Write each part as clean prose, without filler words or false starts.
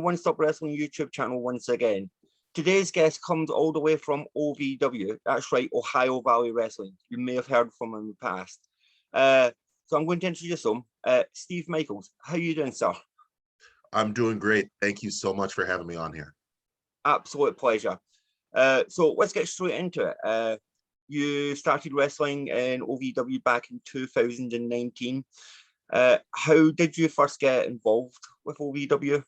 One Stop Wrestling YouTube channel once again. Today's guest comes all the way from OVW. That's right, Ohio Valley Wrestling. You may have heard from him in the past. So I'm going to introduce him. Steve Michaels. How are you doing, sir? I'm doing great. Thank you so much for having me on here. Absolute pleasure. So let's get straight into it. You started wrestling in OVW back in 2019. How did you first get involved with OVW?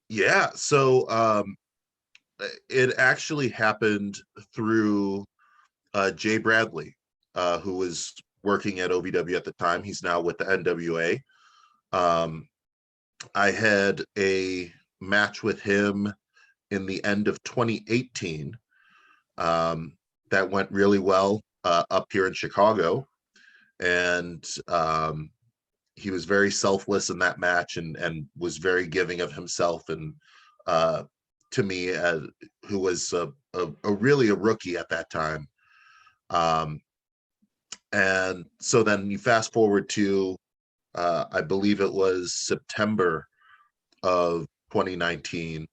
Yeah, so it actually happened through Jay Bradley, who was working at OVW at the time. He's now with the NWA. I had a match with him in the end of 2018 that went really well up here in Chicago, and he was very selfless in that match and was very giving of himself and to me, who was really a rookie at that time. And so then you fast forward to I believe it was September of 2019.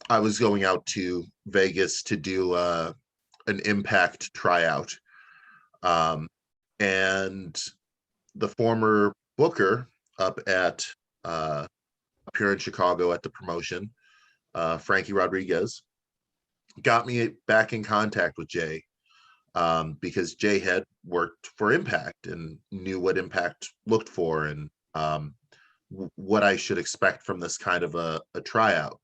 I was going out to Vegas to do an Impact tryout, and the former booker up here in Chicago at the promotion, Frankie Rodriguez, got me back in contact with Jay, because Jay had worked for Impact and knew what Impact looked for and what I should expect from this kind of a tryout.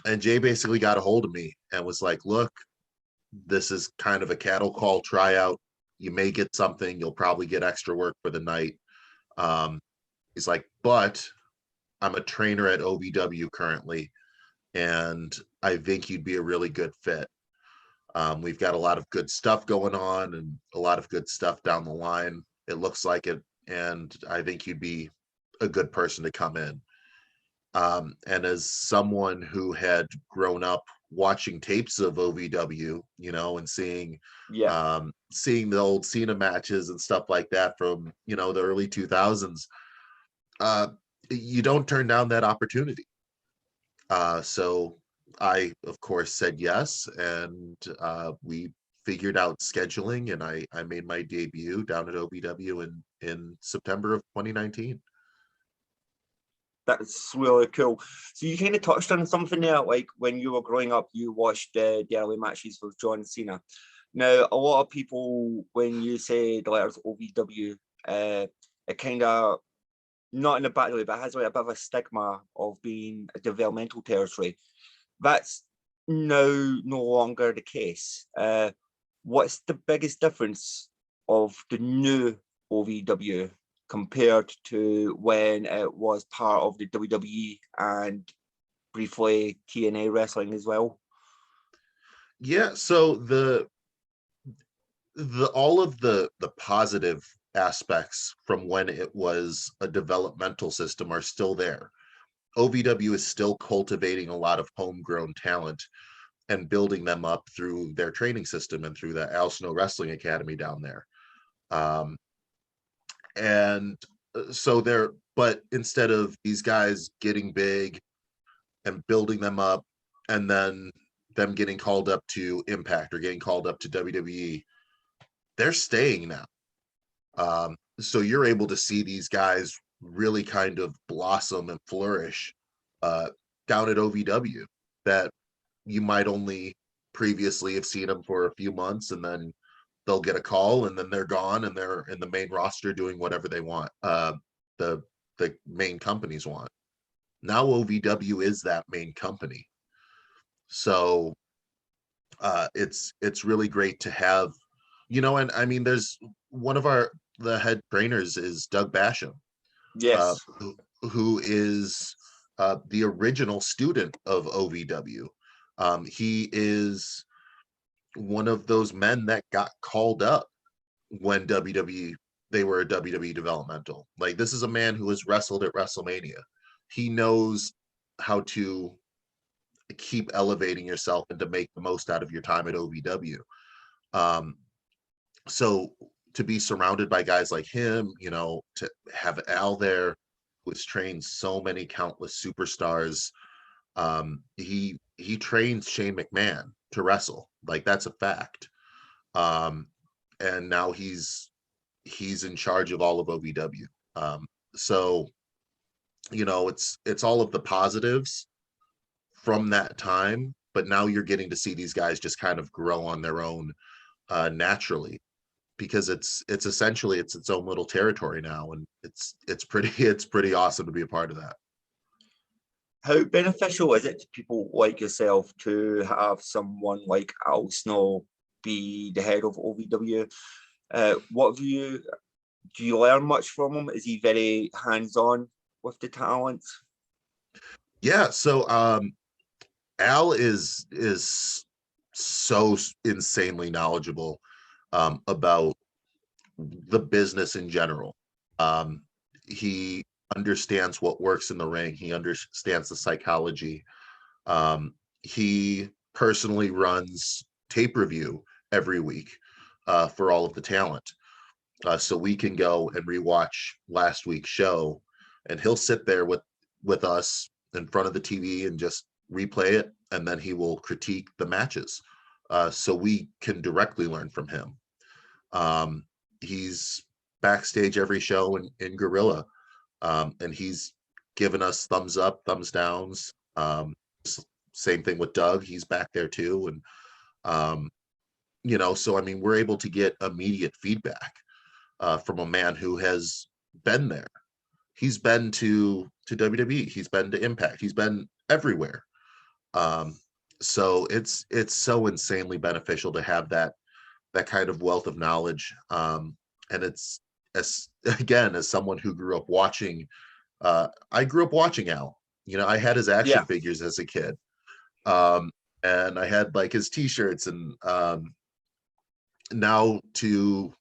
And Jay basically got a hold of me and was like, look, this is kind of a cattle call tryout. You may get something. You'll probably get extra work for the night. He's like, but I'm a trainer at OVW currently, and I think you'd be a really good fit. We've got a lot of good stuff going on and a lot of good stuff down the line. It looks like it, and I think you'd be a good person to come in. And as someone who had grown up watching tapes of OVW, and seeing the old Cena matches and stuff like that from, the early 2000s, you don't turn down that opportunity. So I, of course, said yes, and we figured out scheduling, and I made my debut down at OVW in September of 2019. That's really cool. So you kind of touched on something there, like when you were growing up, you watched the early matches with John Cena. Now, a lot of people, when you say the letters OVW, it kind of, not in a bad way, but it has like a bit of a stigma of being a developmental territory. That's now no longer the case. What's the biggest difference of the new OVW compared to when it was part of the WWE and briefly TNA wrestling as well? Yeah, so the all of the positive aspects from when it was a developmental system are still there. OVW is still cultivating a lot of homegrown talent and building them up through their training system and through the Al Snow Wrestling Academy down there. And so but instead of these guys getting big and building them up and then them getting called up to Impact or getting called up to WWE, they're staying now. So you're able to see these guys really kind of blossom and flourish down at OVW, that you might only previously have seen them for a few months, and then they'll get a call and then they're gone and they're in the main roster doing whatever they want, the main companies want. Now OVW is that main company. So it's really great to have, and I mean, there's one of the head trainers is Doug Basham. Yes. Who is the original student of OVW. He is one of those men that got called up when they were a WWE developmental. Like, this is a man who has wrestled at WrestleMania. He knows how to keep elevating yourself and to make the most out of your time at OVW. So to be surrounded by guys like him, to have Al there, has trained so many countless superstars. He trained Shane McMahon to wrestle. Like, that's a fact. And now he's in charge of all of OVW. So, you know, it's all of the positives from that time, but now you're getting to see these guys just kind of grow on their own naturally, because it's essentially its own little territory now, and it's pretty awesome to be a part of that. How beneficial is it to people like yourself to have someone like Al Snow be the head of OVW? What do you learn much from him? Is he very hands-on with the talent? Yeah, so Al is so insanely knowledgeable about the business in general. He understands what works in the ring. He understands the psychology. He personally runs tape review every week for all of the talent. So we can go and rewatch last week's show, and he'll sit there with us in front of the TV and just replay it, and then he will critique the matches. So we can directly learn from him. He's backstage every show in Gorilla, and he's given us thumbs up, thumbs downs. Same thing with Doug. He's back there too. And, you know, so, I mean, we're able to get immediate feedback from a man who has been there. He's been to WWE. He's been to Impact. He's been everywhere. So it's so insanely beneficial to have that kind of wealth of knowledge. And it's, as someone who grew up watching, I grew up watching Al. You know, I had his action figures as a kid. And I had like his t-shirts, and now to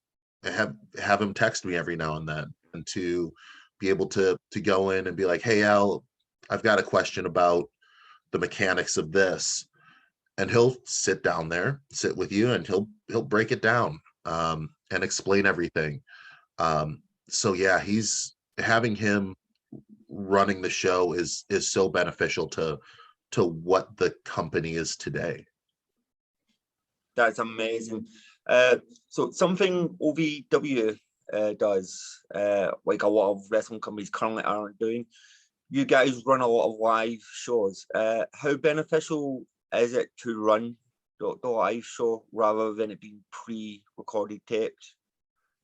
have him text me every now and then, and to be able to go in and be like, hey Al, I've got a question about the mechanics of this, and he'll sit with you, and he'll break it down and explain everything. So yeah, having him running the show is so beneficial to what the company is today. That's amazing. So something OVW does, like a lot of wrestling companies currently aren't doing. You guys run a lot of live shows. How beneficial is it to run the live show rather than it being pre-recorded taped?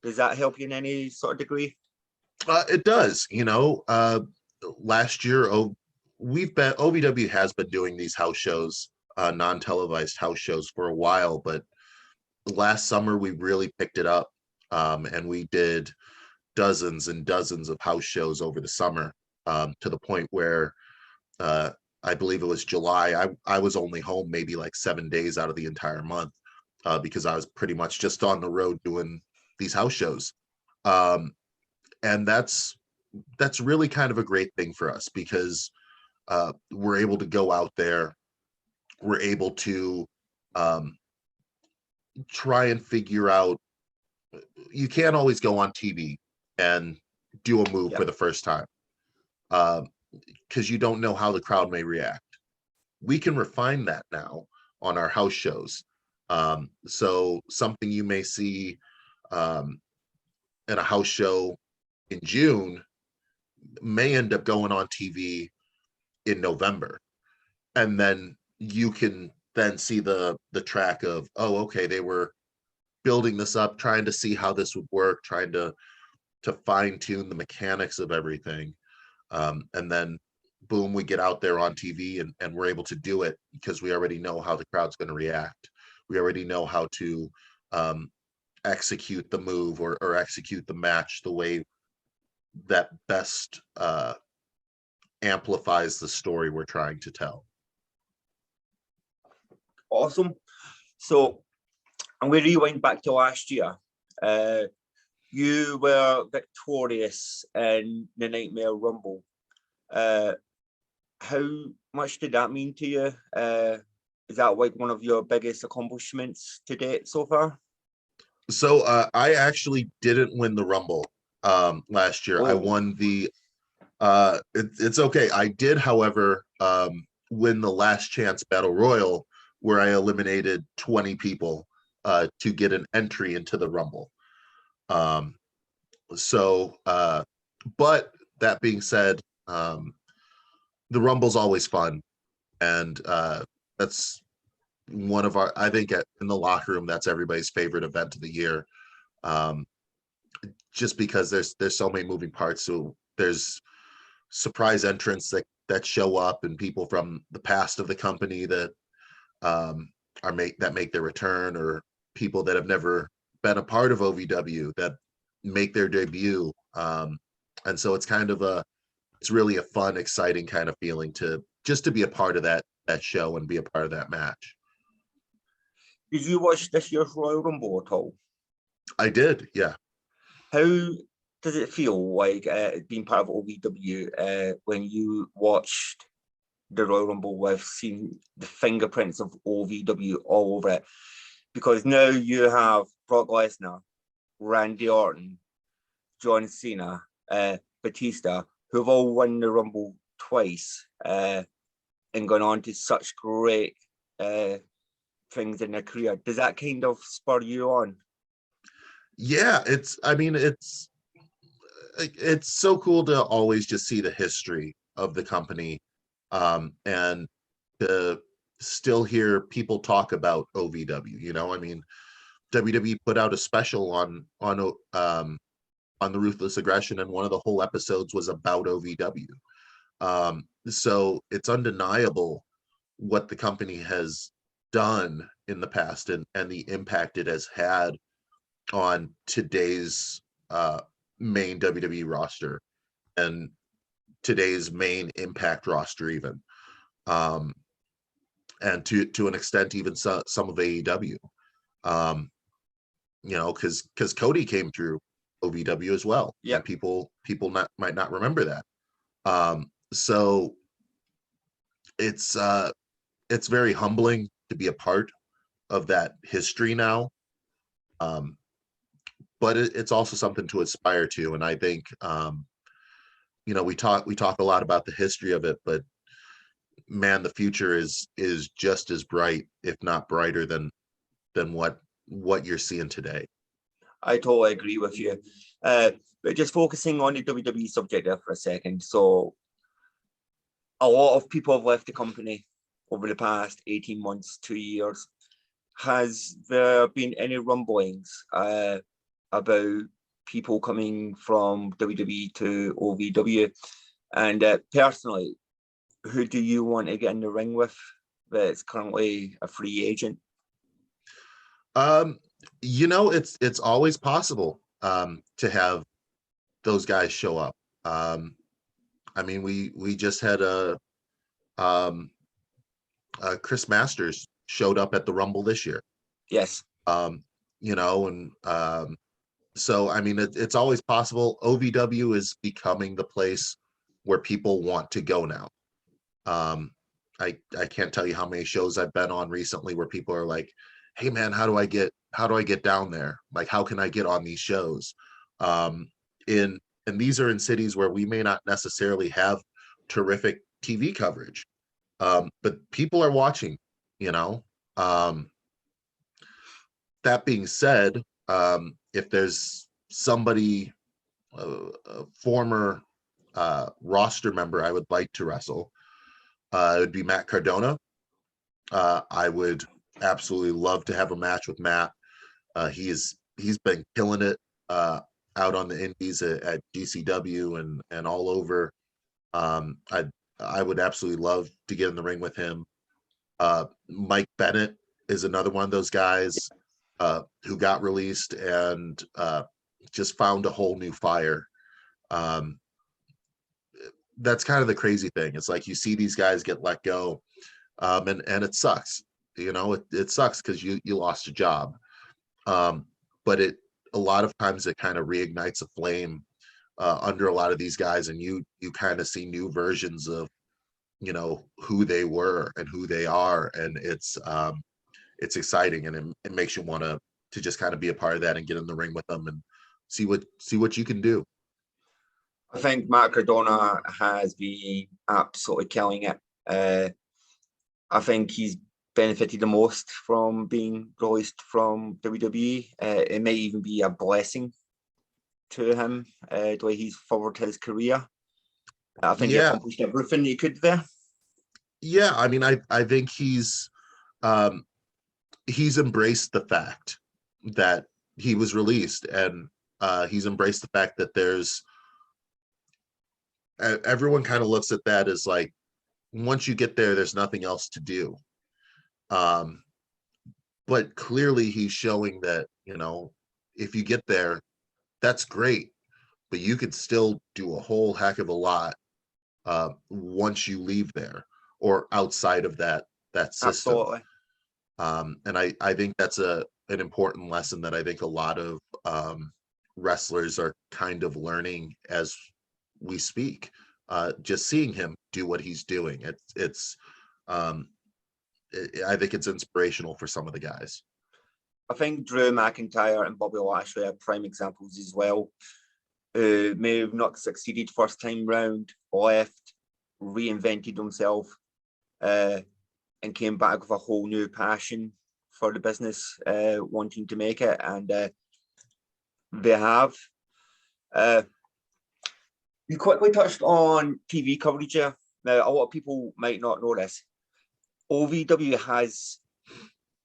Does that help you in any sort of degree? It does. You know, last year, OVW has been doing these house shows, non-televised house shows for a while, but last summer we really picked it up, and we did dozens and dozens of house shows over the summer, to the point where I believe it was July, I was only home maybe like 7 days out of the entire month, because I was pretty much just on the road doing these house shows. And that's really kind of a great thing for us, because we're able to go out there, we're able to try and figure out, you can't always go on TV and do a move for the first time, because you don't know how the crowd may react. We can refine that now on our house shows. So something you may see in a house show in June may end up going on TV in November, and then you can then see the track of, oh, okay, they were building this up, trying to see how this would work, trying to fine tune the mechanics of everything, and then boom, we get out there on TV, and we're able to do it because we already know how the crowd's going to react. We already know how to execute the move or execute the match the way that best amplifies the story we're trying to tell. Awesome. So I'm going to rewind back to last year. You were victorious in the Nightmare Rumble. How much did that mean to you? Is that like one of your biggest accomplishments to date so far? So I actually didn't win the Rumble last year. I won the It's okay. I did, however, win the last chance battle royal where I eliminated 20 people to get an entry into the Rumble. But that being said, the Rumble's always fun, and that's one of our, I think in the locker room, that's everybody's favorite event of the year. Just because there's so many moving parts. So there's surprise entrants that show up, and people from the past of the company that make their return, or people that have never been a part of OVW that make their debut. And so it's really a fun, exciting kind of feeling to be a part of that show and be a part of that match. Did you watch this year's Royal Rumble at all? I did, yeah. How does it feel like being part of OVW when you watched the Royal Rumble with seeing the fingerprints of OVW all over it? Because now you have Brock Lesnar, Randy Orton, John Cena, Batista, who've all won the Rumble twice and gone on to such great things in their career. Does that kind of spur you on? Yeah, it's so cool to always just see the history of the company, and to still hear people talk about OVW. You know, I mean, WWE put out a special on the Ruthless Aggression, and one of the whole episodes was about OVW. So it's undeniable what the company has done in the past, and the impact it has had on today's main WWE roster and today's main Impact roster even, and to an extent even some of AEW, you know, because Cody came through OVW as well. Yeah, and people might not remember that. So it's very humbling to be a part of that history now. But it's also something to aspire to, and I think you know, we talk a lot about the history of it, but man, the future is just as bright, if not brighter, than what you're seeing today. I totally agree with you. But just focusing on the WWE subject there for a second. So a lot of people have left the company over the past 18 months, 2 years. Has there been any rumblings about people coming from WWE to OVW? And personally, who do you want to get in the ring with that's currently a free agent? You know, it's always possible to have those guys show up. I mean, we just had Chris Masters showed up at the Rumble this year. Yes. You know, and so I mean, it's always possible. OVW is becoming the place where people want to go now. I can't tell you how many shows I've been on recently where people are like, "Hey man, how do I get down there? Like, how can I get on these shows?" And these are in cities where we may not necessarily have terrific TV coverage, but people are watching. You know. That being said, if there's somebody, a former roster member I would like to wrestle, it would be Matt Cardona. I would absolutely love to have a match with Matt. He's been killing it out on the indies at GCW and all over. I would absolutely love to get in the ring with him. Mike Bennett is another one of those guys who got released and just found a whole new fire. That's kind of the crazy thing. It's like you see these guys get let go, and it sucks. You know, it sucks because you lost a job. But a lot of times it kind of reignites a flame under a lot of these guys, and you kind of see new versions of, you know, who they were and who they are, and it's exciting, and it makes you want to just kind of be a part of that and get in the ring with them and see what you can do. I think Matt Cardona has been absolutely killing it. I think he's benefited the most from being released from WWE. It may even be a blessing to him, the way he's forwarded his career. I think he Yeah, accomplished everything he could there. yeah. I mean, I think um, he's embraced the fact that he was released, and he's embraced the fact that everyone kind of looks at that as like, once you get there, there's nothing else to do. Um, but clearly he's showing that, if you get there, that's great, but you could still do a whole heck of a lot once you leave there or outside of that system. Absolutely. And I think that's an important lesson that I think a lot of wrestlers are kind of learning as we speak. Just seeing him do what he's doing, I think it's inspirational for some of the guys. I think Drew McIntyre and Bobby Lashley are prime examples as well. May have not succeeded first time round, left, reinvented himself, and came back with a whole new passion for the business, wanting to make it, and they have. You quickly touched on TV coverage here. Now, a lot of people might not know this. OVW has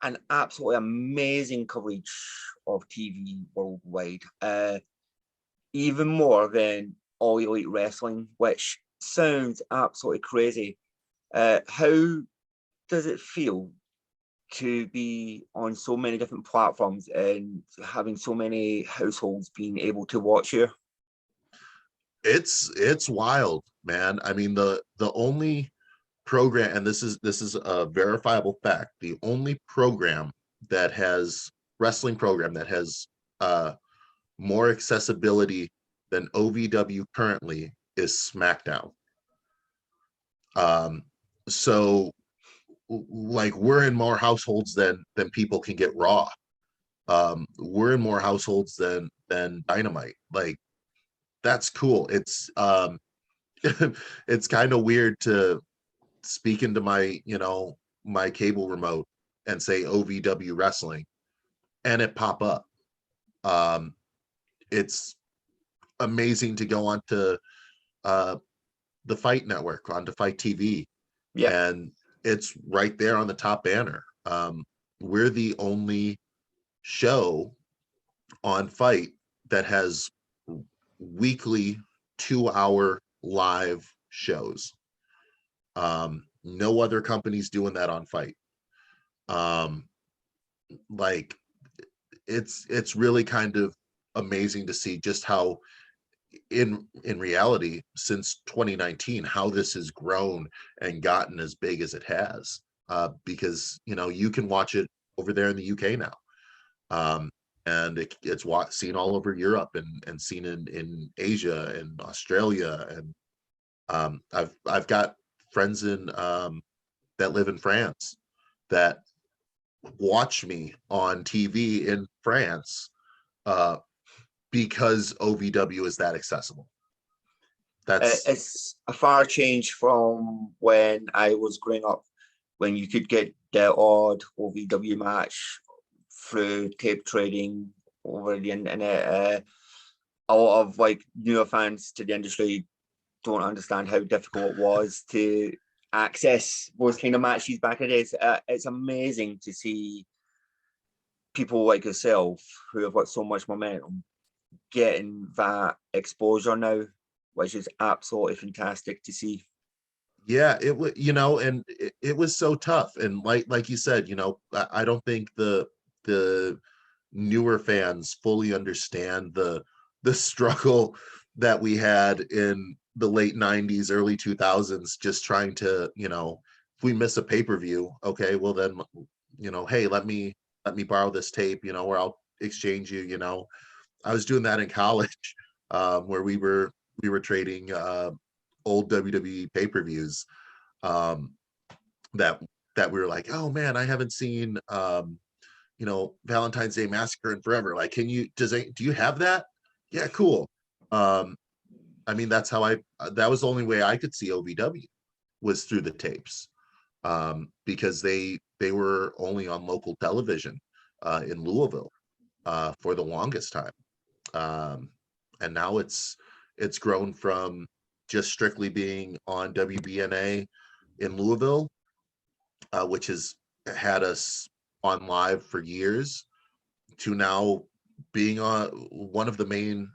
an absolutely amazing coverage of TV worldwide, even more than All Elite Wrestling, which sounds absolutely crazy. How does it feel to be on so many different platforms and having so many households being able to watch you? It's wild, man. I mean, the only program, and this is a verifiable fact, the only wrestling program that has more accessibility than OVW currently is SmackDown. So like, we're in more households than people can get Raw. We're in more households than Dynamite. Like, that's cool. It's it's kind of weird to speak into my cable remote and say OVW Wrestling and it pop up. It's amazing to go onto the Fight Network, onto Fight TV, Yeah. and it's right there on the top banner. We're the only show on Fight that has weekly 2-hour live shows. No other company's doing that on Fight. Like, it's really kind of amazing to see just how in reality, since 2019, how this has grown and gotten as big as it has, because you can watch it over there in the UK now, and it's seen all over Europe and seen in Asia and Australia, and I've got friends that live in France that watch me on TV in France because OVW is that accessible. It's a far change from when I was growing up, when you could get the odd OVW match through tape trading over the internet. A lot of newer fans to the industry don't understand how difficult it was to access those kind of matches back in the days. It's amazing to see people like yourself who have got so much momentum getting that exposure now, which is absolutely fantastic to see. Yeah, it was, and it was so tough, and like you said, I don't think the newer fans fully understand the struggle that we had in the late 90s, early 2000s, just trying to, if we miss a pay-per-view, okay, well then, hey, let me borrow this tape, or I'll exchange you. I was doing that in college, where we were trading old WWE pay-per-views, that we were like, oh man, I haven't seen Valentine's Day Massacre in forever. Like, do you have that? Yeah, cool. I mean, that's how that was the only way I could see OVW was through the tapes, because they were only on local television in Louisville for the longest time. And now it's grown from just strictly being on WBNA in Louisville, which has had us on live for years, to now being on one of the main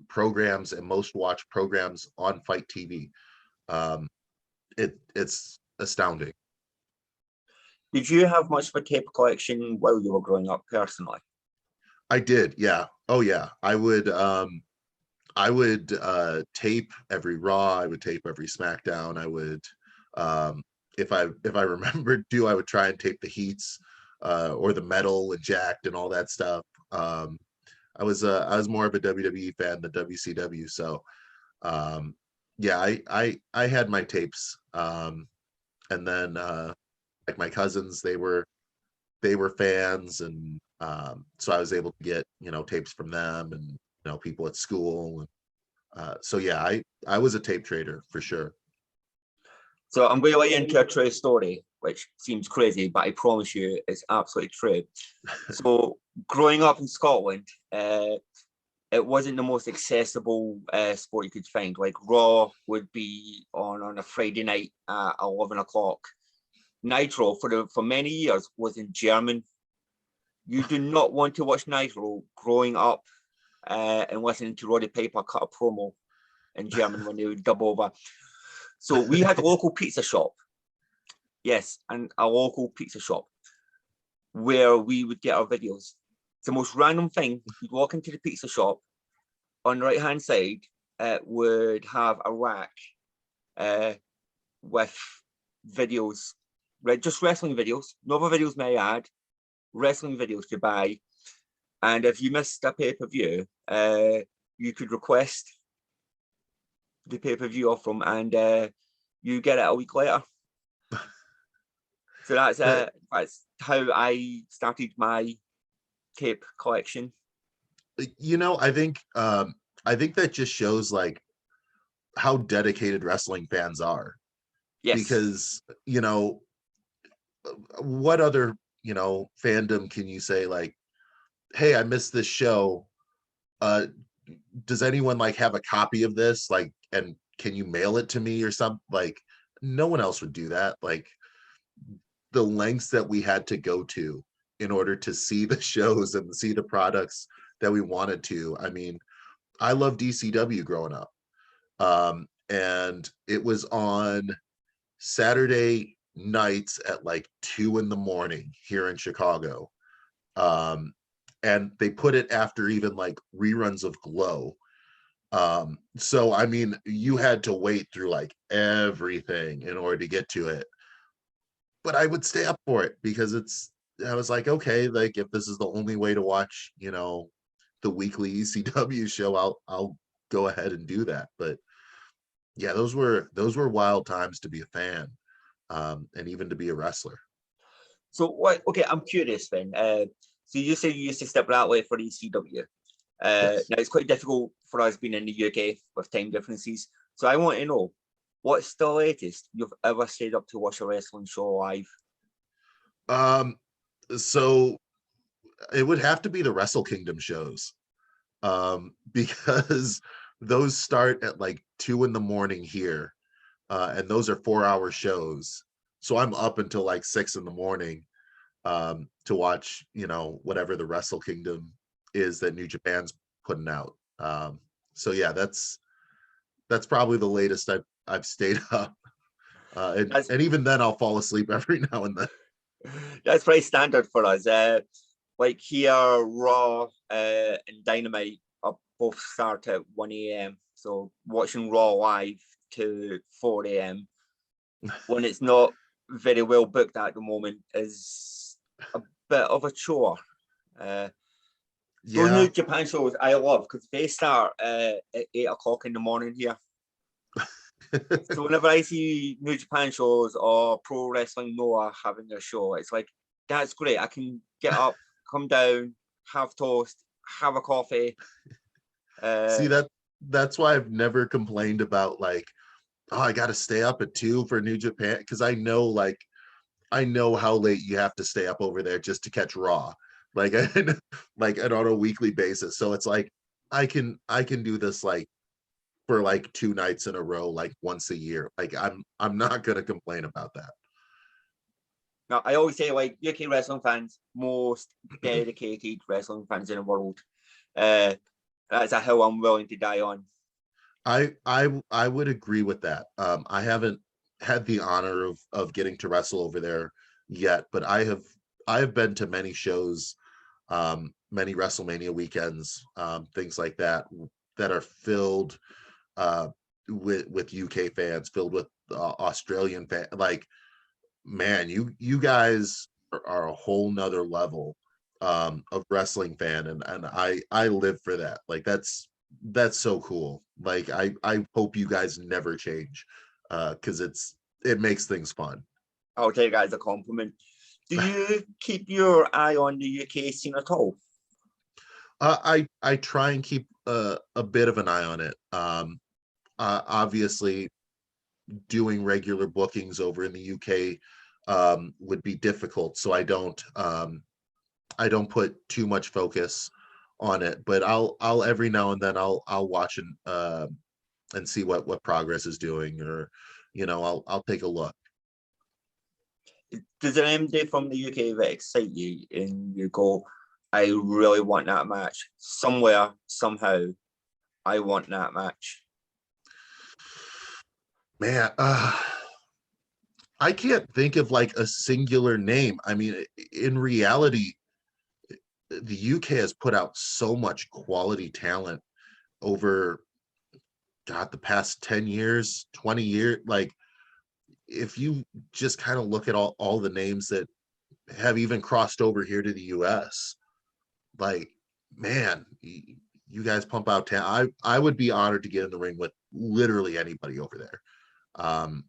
programs and most watched programs on Fight TV. It's astounding. Did you have much of a tape collection while you were growing up personally? I did, yeah. Oh yeah. I would tape every Raw, I would tape every SmackDown. I would if I remembered to, I would try and tape the heats or the metal and Jacked and all that stuff. I was more of a WWE fan than WCW, so yeah, I had my tapes, and then like my cousins, they were fans, and so I was able to get tapes from them, and people at school, and so yeah, I was a tape trader for sure. So I'm going to let you into a true story, which seems crazy, but I promise you it's absolutely true. So growing up in Scotland, it wasn't the most accessible sport you could find. Like Raw would be on a Friday night at 11 o'clock. Nitro for many years was in German. You do not want to watch Nitro growing up and listening to Roddy Piper cut a promo in German when they would dub over. So we had a local pizza shop. Yes, and a local pizza shop where we would get our videos. It's the most random thing. You'd walk into the pizza shop, on the right-hand side, it would have a rack with videos, just wrestling videos, no other videos may I add, wrestling videos to buy. And if you missed a pay-per-view, you could request the pay-per-view off them, and you get it a week later. So that's how I started my tape collection. I think that just shows like how dedicated wrestling fans are. Yes. Because what other fandom can you say like, hey, I missed this show, does anyone like have a copy of this, like, and can you mail it to me or something? Like, no one else would do that. Like, the lengths that we had to go to in order to see the shows and see the products that we wanted to. I mean, I love DCW growing up, and it was on Saturday nights at like 2 a.m. here in Chicago, and they put it after even like reruns of Glow. So I mean, you had to wait through like everything in order to get to it, but I would stay up for it because I was like, okay, like if this is the only way to watch the weekly ECW show, I'll go ahead and do that. But yeah, those were wild times to be a fan, and even to be a wrestler. So what? Okay, I'm curious then. So you say you used to step that way for ECW. Yes. Now it's quite difficult for us being in the UK with time differences. So I want to know, what's the latest you've ever stayed up to watch a wrestling show live? So it would have to be the Wrestle Kingdom shows, because those start at like 2 a.m. here, and those are 4-hour shows. So I'm up until like 6 a.m. To watch, whatever the Wrestle Kingdom is that New Japan's putting out. So yeah, that's probably the latest I've stayed up, and even then I'll fall asleep every now and then. That's pretty standard for us. Like here, Raw and Dynamite are both start at 1 a.m. So watching Raw live to 4 a.m. when it's not very well booked at the moment is a bit of a chore. Those New Japan shows I love because they start at 8 o'clock in the morning here. So whenever I see New Japan shows or Pro Wrestling Noah having their show, it's like, that's great. I can get up, come down, have toast, have a coffee. See, that's why I've never complained about like, oh, I got to stay up at 2 for New Japan, because I know how late you have to stay up over there just to catch Raw, like like and on a weekly basis. So it's like I can do this like for like 2 nights in a row, like once a year. Like I'm not gonna complain about that. Now, I always say, like, UK wrestling fans, most dedicated wrestling fans in the world. Uh, that's a hill I'm willing to die on. I would agree with that. I haven't had the honor of getting to wrestle over there yet, but I have been to many shows, many WrestleMania weekends, things like that that are filled with UK fans, filled with Australian fans. Like, man, you guys are a whole nother level of wrestling fan, and I live for that. Like that's so cool. Like I hope you guys never change, because it makes things fun. I'll take that as a compliment. Do you keep your eye on the UK scene at all? I try and keep a bit of an eye on it. Obviously, doing regular bookings over in the UK would be difficult, so I don't put too much focus on it. But I'll every now and then I'll watch and see what Progress is doing, or I'll take a look. Does an MD from the UK that excite you and you go, I really want that match? Somewhere, somehow, I want that match. Man, I can't think of like a singular name. I mean, in reality, the UK has put out so much quality talent over, God, the past 10 years, 20 years. Like, if you just kind of look at all the names that have even crossed over here to the US, like, man, you guys pump out talent. I would be honored to get in the ring with literally anybody over there. Um,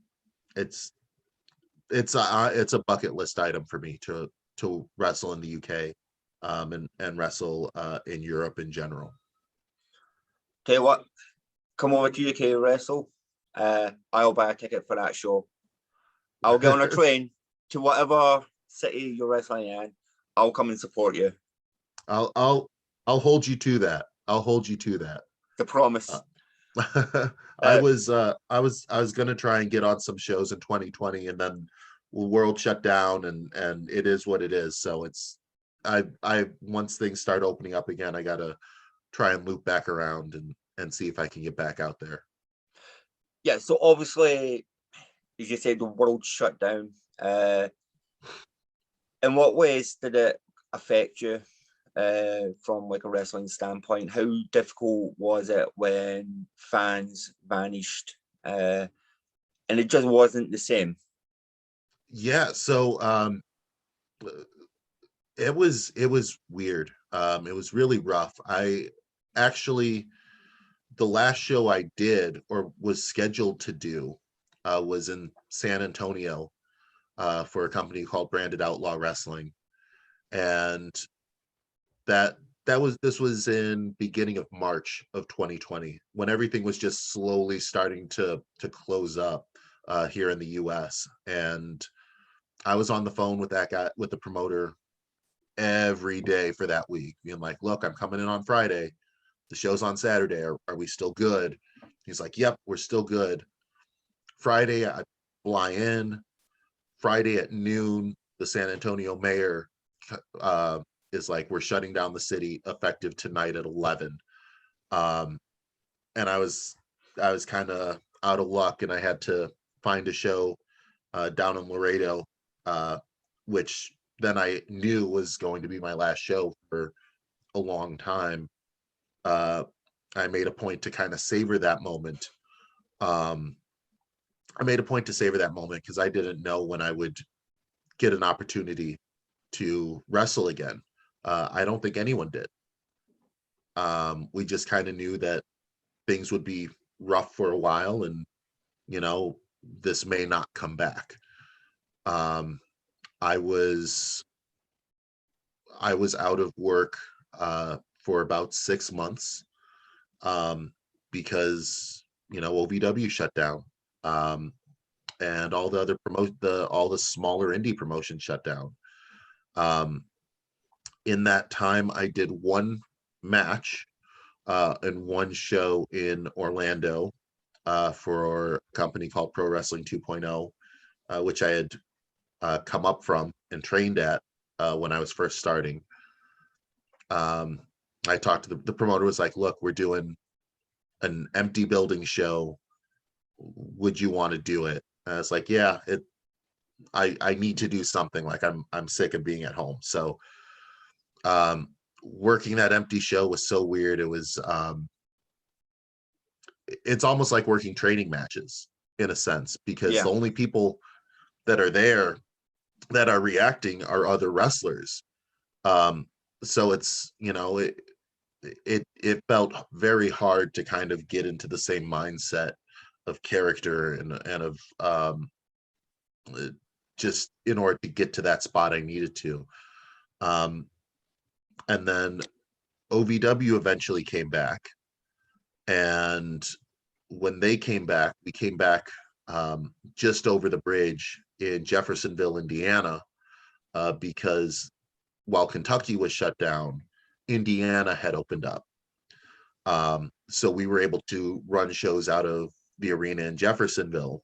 it's it's a bucket list item for me to wrestle in the UK, and wrestle in Europe in general. Tell you what, come over to UK Wrestle. I'll buy a ticket for that show. I'll get on a train to whatever city you're wrestling in. I'll come and support you. I'll hold you to that. I'll hold you to that. The promise. I was gonna try and get on some shows in 2020, and then the world shut down, and it is what it is. So I once things start opening up again, I gotta try and loop back around and see if I can get back out there. Yeah, so obviously, as you said, the world shut down. In what ways did it affect you from like a wrestling standpoint? How difficult was it when fans vanished and it just wasn't the same? Yeah, so it was weird. It was really rough. I actually, the last show I did or was scheduled to do was in San Antonio, for a company called Branded Outlaw Wrestling, and this was in beginning of March of 2020, when everything was just slowly starting to close up here in the US. And I was on the phone with that guy, with the promoter, every day for that week, being like, look, I'm coming in on Friday, the show's on Saturday, are we still good? He's like, yep, we're still good. Friday I fly in. Friday at noon, the San Antonio mayor is like, we're shutting down the city effective tonight at 11. And I was kind of out of luck, and I had to find a show down in Laredo, which then I knew was going to be my last show for a long time. I made a point to kind of savor that moment. I made a point to savor that moment because I didn't know when I would get an opportunity to wrestle again. I don't think anyone did. We just kind of knew that things would be rough for a while, and this may not come back. I was out of work for about 6 months. because OVW shut down, and all the other all the smaller indie promotions shut down. In that time, I did one match and one show in Orlando for a company called Pro Wrestling 2.0, which I had come up from and trained at when I was first starting. I talked to the promoter, was like, look, we're doing an empty building show. Would you want to do it? And I was like, yeah, I need to do something. Like I'm sick of being at home. So working that empty show was so weird. It was it's almost like working training matches in a sense, because the only people that are there that are reacting are other wrestlers. So it's, it felt very hard to kind of get into the same mindset of character and of just in order to get to that spot I needed to. And then OVW eventually came back, and when they came back, we came back just over the bridge in Jeffersonville, Indiana, because while Kentucky was shut down, Indiana had opened up. So we were able to run shows out of the arena in Jeffersonville,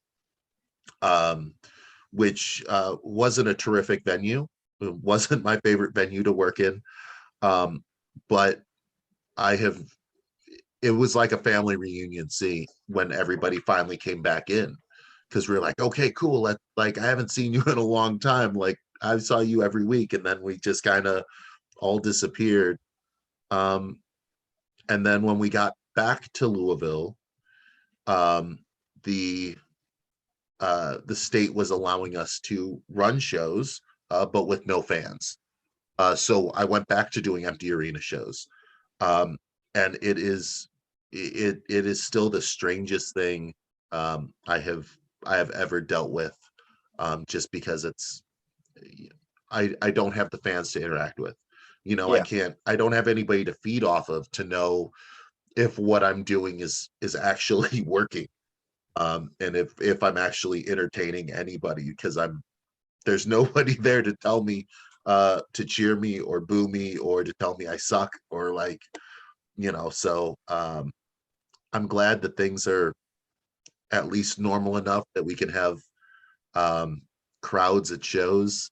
which wasn't a terrific venue. It wasn't my favorite venue to work in. But it was like a family reunion scene when everybody finally came back in, because we were like, okay, cool. Like, I haven't seen you in a long time. Like, I saw you every week, and then we just kind of all disappeared. And then when we got back to Louisville, the state was allowing us to run shows, but with no fans. So I went back to doing empty arena shows. And it is still the strangest thing I have ever dealt with, just because I don't have the fans to interact with. I don't have anybody to feed off of to know if what I'm doing is actually working, and if I'm actually entertaining anybody, because there's nobody there to tell me to cheer me or boo me or to tell me I suck, or like, so I'm glad that things are at least normal enough that we can have crowds at shows.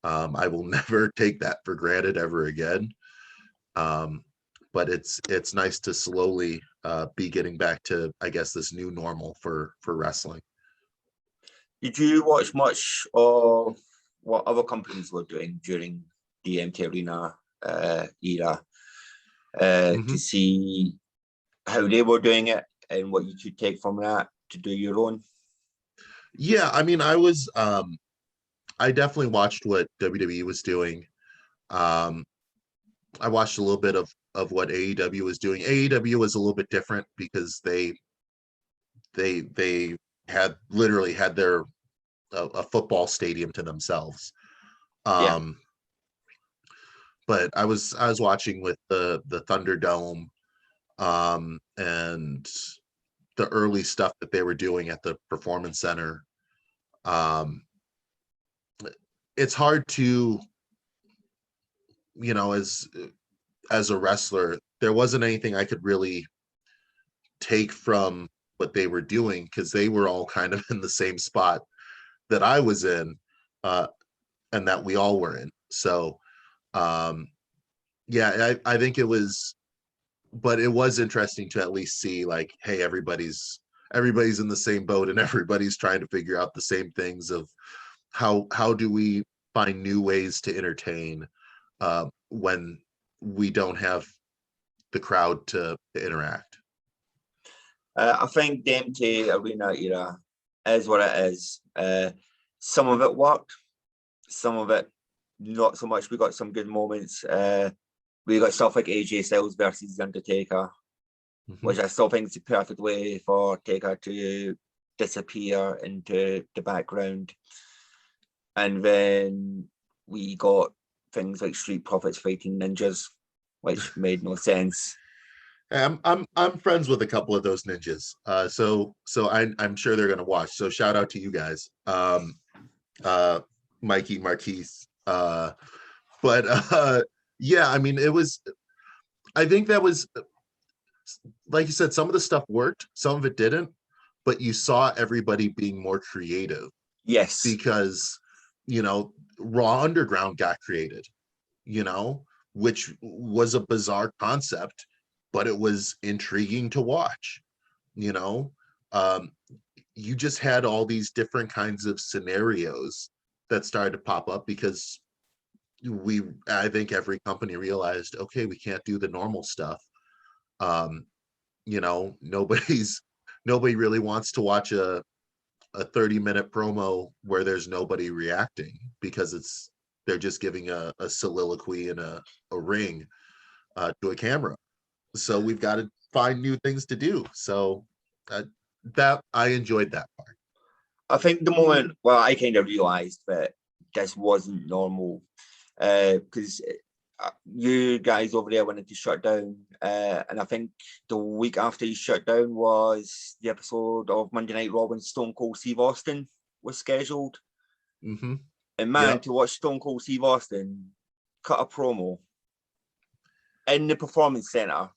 I will never take that for granted ever again. But it's nice to slowly be getting back to, I guess, this new normal for wrestling. Did you watch much of what other companies were doing during the empty arena era to see how they were doing it and what you could take from that to do your own? Yeah, I mean, I definitely watched what WWE was doing. I watched a little bit of what AEW was doing. AEW was a little bit different because they had literally had their a football stadium to themselves. But I was watching with the Thunderdome, and the early stuff that they were doing at the Performance Center. It's hard to, as a wrestler, there wasn't anything I could really take from what they were doing, because they were all kind of in the same spot that I was in, and that we all were in. So yeah, I think it was, but it was interesting to at least see, like, hey, everybody's in the same boat, and everybody's trying to figure out the same things of how do we find new ways to entertain when we don't have the crowd to interact. I think the empty arena era is what it is. Some of it worked, some of it not so much. We got some good moments. We got stuff like AJ Styles versus Undertaker, which I still think is the perfect way for Taker to disappear into the background. And then we got things like Street Profits fighting ninjas, which made no sense. I'm friends with a couple of those ninjas. So I'm sure they're gonna watch. So shout out to you guys. Uh Mikey, Marquise. But yeah, I mean, it was, I think that was, like you said, some of the stuff worked, some of it didn't, but you saw everybody being more creative Yes. because, Raw Underground got created, you know, which was a bizarre concept, but it was intriguing to watch, you know. Um, you just had all these different kinds of scenarios that started to pop up because I think every company realized, okay, we can't do the normal stuff. Um, nobody really wants to watch a 30-minute promo where there's nobody reacting because they're just giving a soliloquy in a ring to a camera. So we've got to find new things to do. So that I enjoyed that part. I think the moment, well, I kind of realised that this wasn't normal because you guys over there wanted to shut down, and I think the week after you shut down was the episode of Monday Night Raw when Stone Cold Steve Austin was scheduled. Mm-hmm. And man, Yep. to watch Stone Cold Steve Austin cut a promo in the Performance Center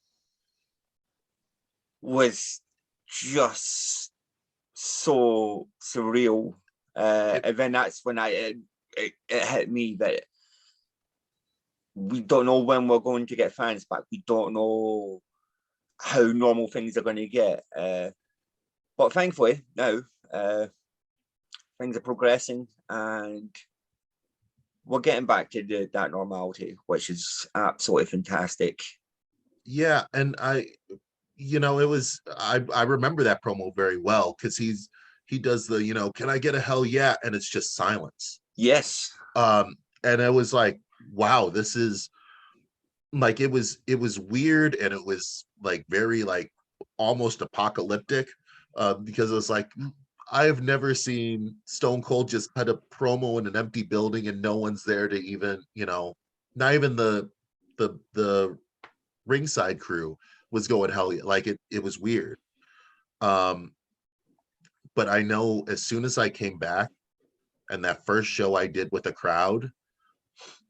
was just so surreal. And then that's when it hit me that we don't know when we're going to get fans back. We don't know how normal things are going to get. But thankfully, now things are progressing and we're getting back to that normality, which is absolutely fantastic. Yeah, and I remember that promo very well because he does the, can I get a hell yeah, and it's just silence. Yes. And it was like, wow, this is like, it was weird, and it was like very like almost apocalyptic, because it was like, I have never seen Stone Cold just cut a promo in an empty building and no one's there to even, not even the ringside crew was going hell yeah. Like it was weird. But I know as soon as I came back and that first show I did with a crowd,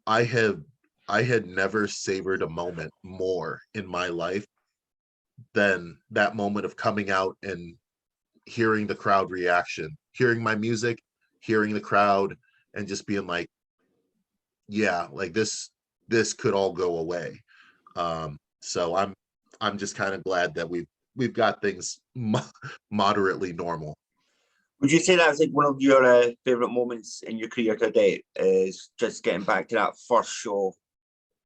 I had never savored a moment more in my life than that moment of coming out and hearing the crowd reaction, hearing my music, hearing the crowd, and just being like, yeah, like this could all go away. So I'm just kind of glad that we've got things moderately normal. Would you say that's like one of your favorite moments in your career to date? Is just getting back to that first show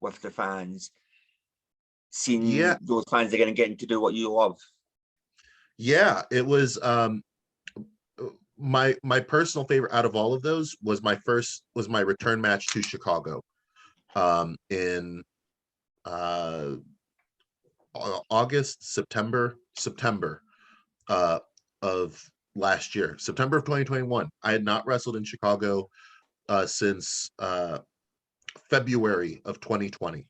with the fans, seeing Yeah, those fans again and getting to do what you love? yeah, it was my personal favorite out of all of those was my return match to Chicago in August, September of last year, September of 2021. I had not wrestled in Chicago since February of 2020.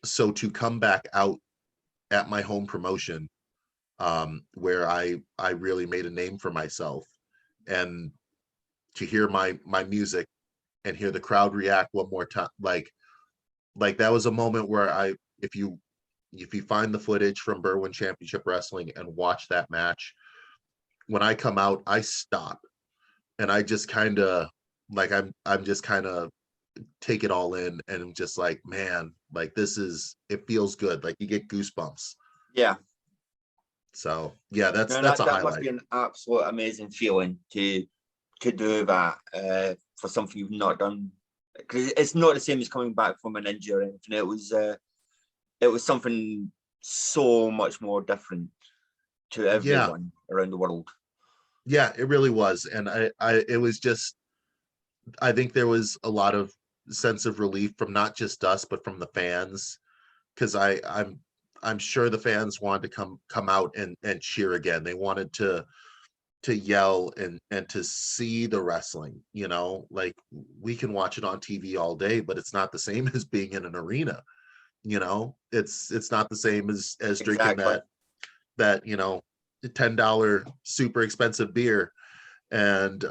So to come back out at my home promotion, where I really made a name for myself, and to hear my music and hear the crowd react one more time, like that was a moment where if you find the footage from Berwyn Championship Wrestling and watch that match, when I come out, I stop and I just kind of like I'm just kind of take it all in, and I'm just like, man, like it feels good, like you get goosebumps. Yeah. So yeah, No, that's a that must highlight. be an absolute amazing feeling to do that for something you've not done. Because it's not the same as coming back from an injury. And it was something so much more different to Yeah, everyone around the world. yeah, it really was. And it was just, I think there was a lot of sense of relief from not just us but from the fans, because I'm sure the fans wanted to come out and cheer again. They wanted to yell and to see the wrestling, like we can watch it on TV all day, but it's not the same as being in an arena, You know, it's not the same as drinking Exactly. that you know, $10 super expensive beer and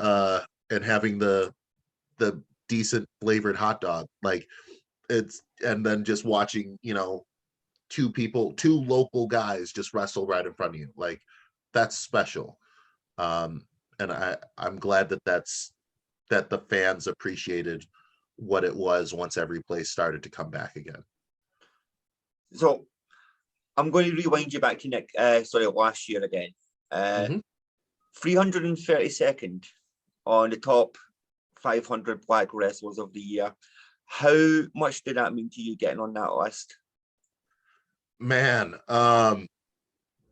having the decent flavored hot dog. Like it's and then just watching, you know, two local guys just wrestle right in front of you. Like that's special. And I'm glad that the fans appreciated what it was once every place started to come back again. So I'm going to rewind you back to last year again. Mhm. 332nd on the top 500 black wrestlers of the year. How much did that mean to you getting on that list? Man,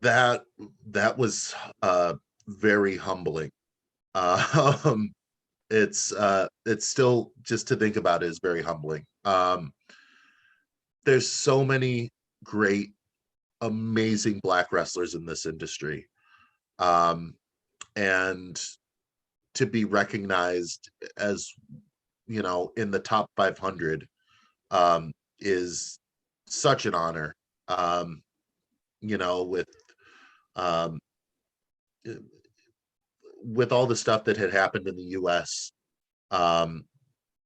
that was very humbling. Um, it's still, just to think about it, is very humbling. There's so many great, amazing black wrestlers in this industry, and to be recognized as, you know, in the top 500 is such an honor. You know, um, with all the stuff that had happened in the U.S., um,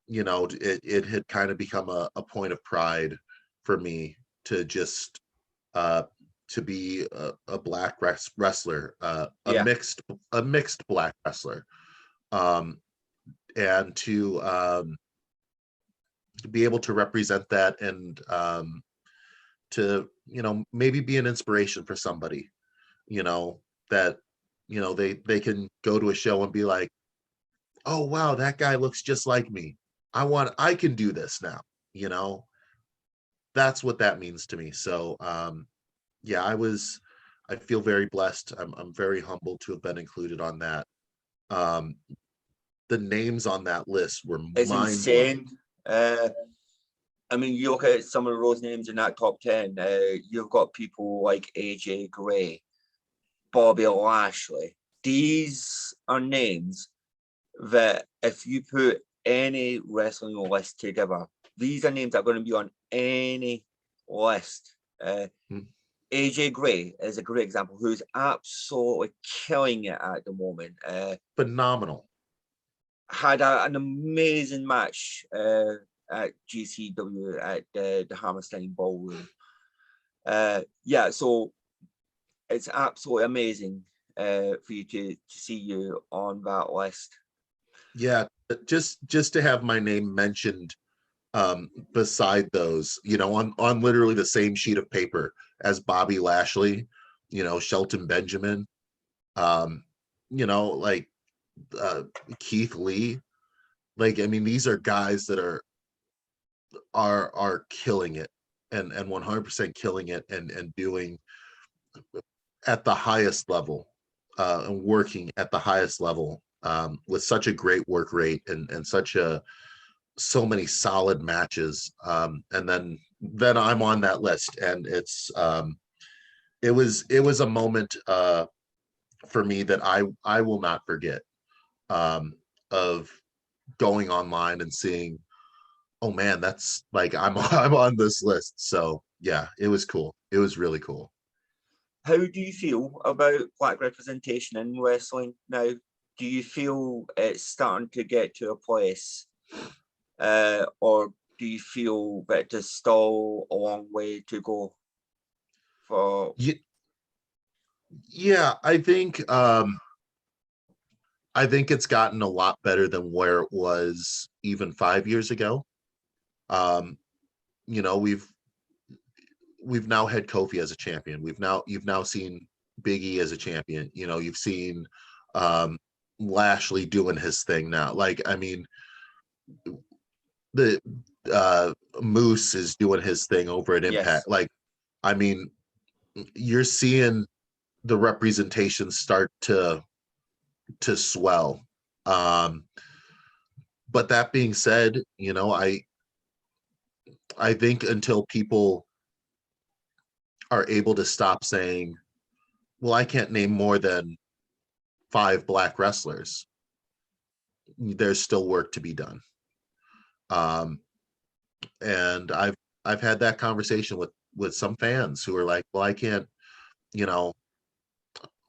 you know, it had kind of become a point of pride for me to just uh, to be a black wrestler, Yeah, a mixed black wrestler, um, and to be able to represent that and to, you know, maybe be an inspiration for somebody, you know, that, you know, they can go to a show and be like, oh wow, that guy looks just like me. I can do this now, you know. That's what that means to me. So yeah, I feel very blessed. I'm very humbled to have been included on that. Um the names on that list were it's mind blowing. insane. I mean, you look at some of those names in that top 10, you've got people like AJ Gray, Bobby Lashley. These are names that if you put any wrestling list together, these are names that are going to be on any list. Hmm. AJ Gray is a great example, who's absolutely killing it at the moment. Phenomenal. Had an amazing match at GCW at the Hammerstein Ballroom. Yeah, so it's absolutely amazing for you to see you on that list. Yeah, just to have my name mentioned beside those, you know, on literally the same sheet of paper as Bobby Lashley, you know, Shelton Benjamin, um, you know, like uh Keith Lee. Like, I mean, these are guys that are killing it and 100% killing it and doing at the highest level, and working at the highest level, with such a great work rate and such a so many solid matches. And then I'm on that list, and it was a moment for me that I will not forget, of going online and seeing, oh man, that's like I'm on this list. So yeah, it was cool. It was really cool. How do you feel about black representation in wrestling now? Do you feel it's starting to get to a place, or do you feel that there's still a long way to go for? Yeah, I think it's gotten a lot better than where it was even 5 years ago. Um, you know, we've now had Kofi as a champion. You've now seen Big E as a champion. You know, you've seen um Lashley doing his thing now. Like, I mean, the Moose is doing his thing over at Yes, Impact. Like, I mean, you're seeing the representation start to swell. Um, but that being said, you know, I think until people are able to stop saying, well, I can't name more than 5 black wrestlers, there's still work to be done. Um, and I've had that conversation with some fans who are like, well, I can't, you know,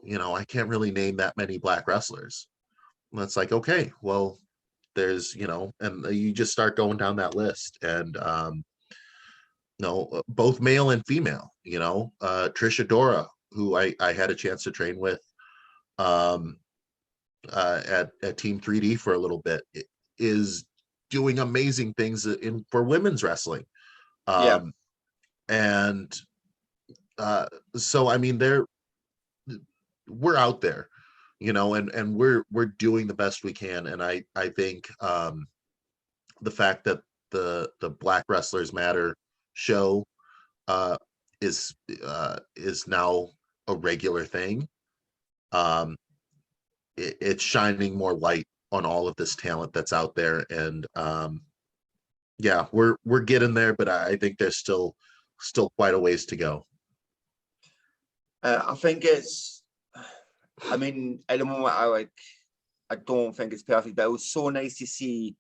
I can't really name that many black wrestlers. And it's like, okay, well, there's, and you just start going down that list, and both male and female, Trisha Dora, who I had a chance to train with at Team 3D for a little bit, is doing amazing things for women's wrestling. Yeah. And so, I mean, we're out there, and we're doing the best we can. And I think the fact that the Black Wrestlers Matter show is now a regular thing. It's shining more light on all of this talent that's out there, and yeah, we're getting there, but I think there's still quite a ways to go. I think I mean, at the moment, I don't think it's perfect, but it was so nice to see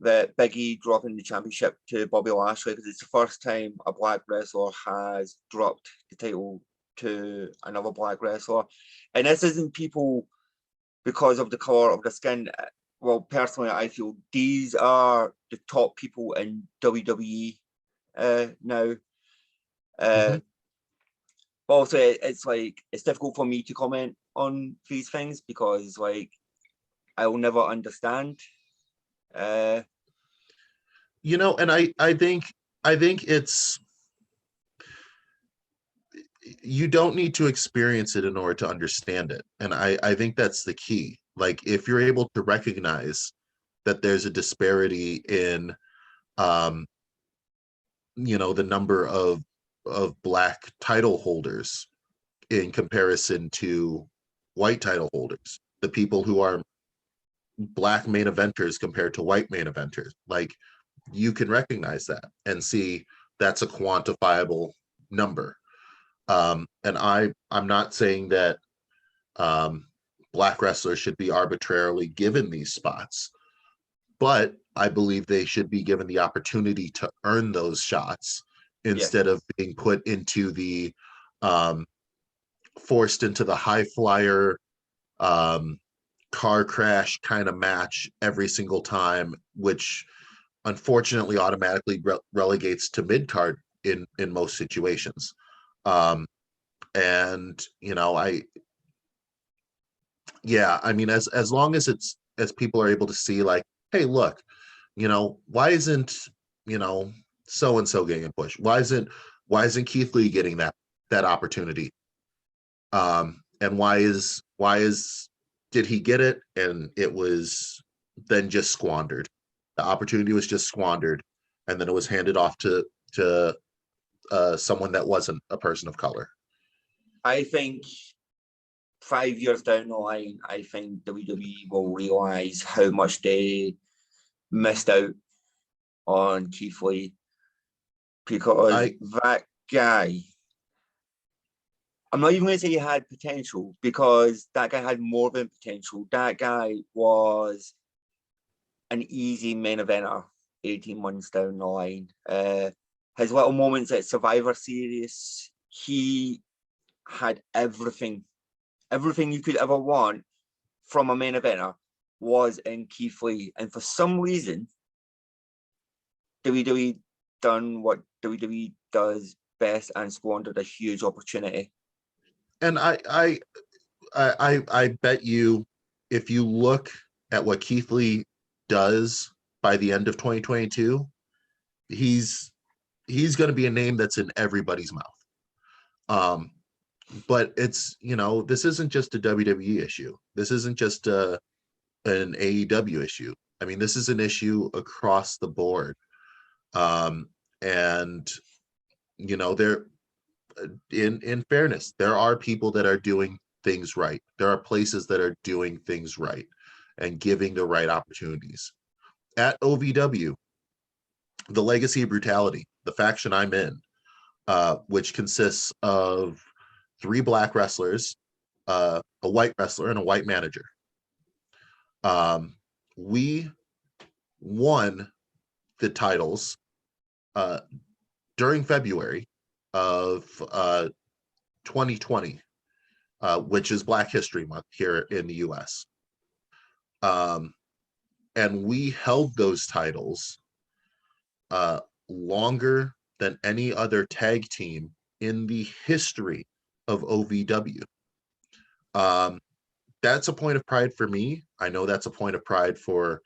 that Big E dropping the championship to Bobby Lashley, because it's the first time a black wrestler has dropped the title to another black wrestler. And this isn't people because of the color of the skin. Well, personally, I feel these are the top people in WWE now. But also, it's like, it's difficult for me to comment on these things because, like, I'll never understand. And I think it's, you don't need to experience it in order to understand it. And I think that's the key. Like, if you're able to recognize that there's a disparity in the number of black title holders in comparison to white title holders, the people who are black main eventers compared to white main eventers, like, you can recognize that and see that's a quantifiable number. And I'm not saying that black wrestlers should be arbitrarily given these spots, but I believe they should be given the opportunity to earn those shots instead of being put into the forced into the high flyer car crash kind of match every single time, which unfortunately automatically relegates to mid card in most situations. And I mean, as long as people are able to see, like, hey, look, why isn't so and so getting a push? Why isn't Keith Lee getting that opportunity? And why did he get it and it was then just squandered? The opportunity was just squandered, and then it was handed off to someone that wasn't a person of color. I think 5 years down the line, I think WWE will realize how much they missed out on Keith Lee, because that guy, I'm not even going to say he had potential, because that guy had more than potential. That guy was an easy main eventer 18 months down the line. His little moments at Survivor Series, he had everything you could ever want from a main eventer was in Keith Lee. And for some reason, WWE done what WWE does best and squandered a huge opportunity. And I bet you, if you look at what Keith Lee does by the end of 2022, he's going to be a name that's in everybody's mouth. But it's, this isn't just a WWE issue. This isn't just an AEW issue. I mean, this is an issue across the board. And there, in fairness, there are people that are doing things right. There are places that are doing things right and giving the right opportunities. At OVW, the Legacy of Brutality, the faction I'm in, which consists of 3 black wrestlers, a white wrestler, and a white manager. We won the titles during February of 2020, which is Black History Month here in the US. And we held those titles longer than any other tag team in the history of OVW. That's a point of pride for me. I know that's a point of pride for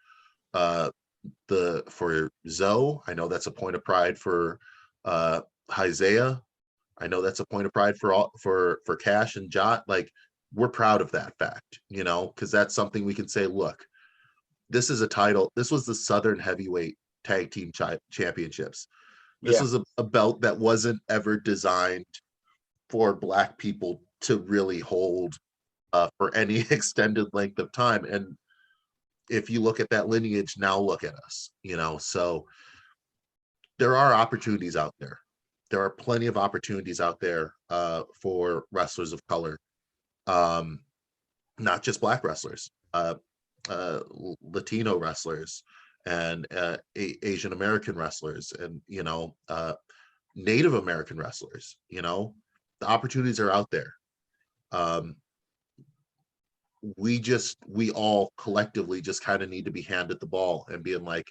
Zoe. I know that's a point of pride for Isaiah. I know that's a point of pride for Cash and Jot. Like, we're proud of that fact, you know, because that's something we can say, look, this is a title. This was the Southern Heavyweight Tag Team Championships. This was a belt that wasn't ever designed for Black people to really hold for any extended length of time. And if you look at that lineage, now look at us, you know. So there are opportunities out there. There are plenty of opportunities out there for wrestlers of color, not just Black wrestlers, Latino wrestlers, and Asian American wrestlers, and, you know, Native American wrestlers. You know, the opportunities are out there. We all collectively just kind of need to be handed the ball and being like,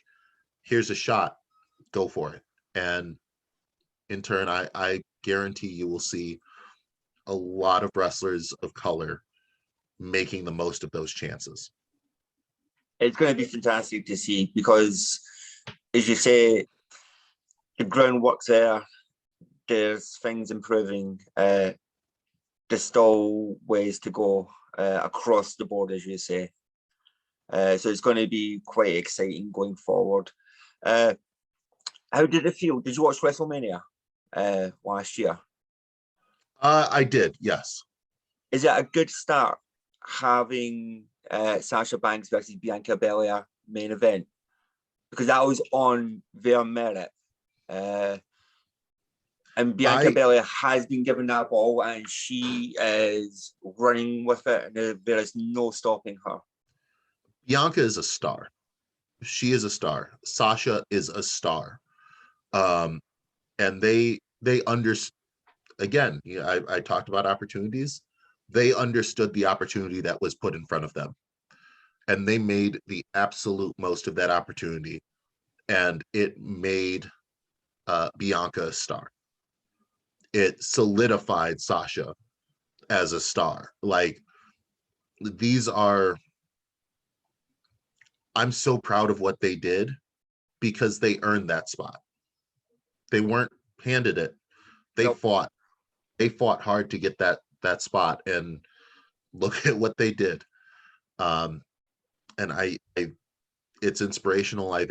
here's a shot, go for it. And in turn, I guarantee you will see a lot of wrestlers of color making the most of those chances. It's going to be fantastic to see because, as you say, the groundwork's there. There's things improving. There's still ways to go across the board, as you say. So it's going to be quite exciting going forward. How did it feel? Did you watch WrestleMania last year? I did, yes. Is it a good start having Sasha Banks versus Bianca Belair main event? Because that was on their merit. And Bianca Belair has been given that ball and she is running with it, and there is no stopping her. Bianca is a star. She is a star. Sasha is a star. And they understand. Again, I talked about opportunities. They understood the opportunity that was put in front of them, and they made the absolute most of that opportunity, and it made Bianca a star. It solidified Sasha as a star. Like, I'm so proud of what they did because they earned that spot. They weren't handed it. They fought hard to get that spot, and look at what they did. And it's inspirational. I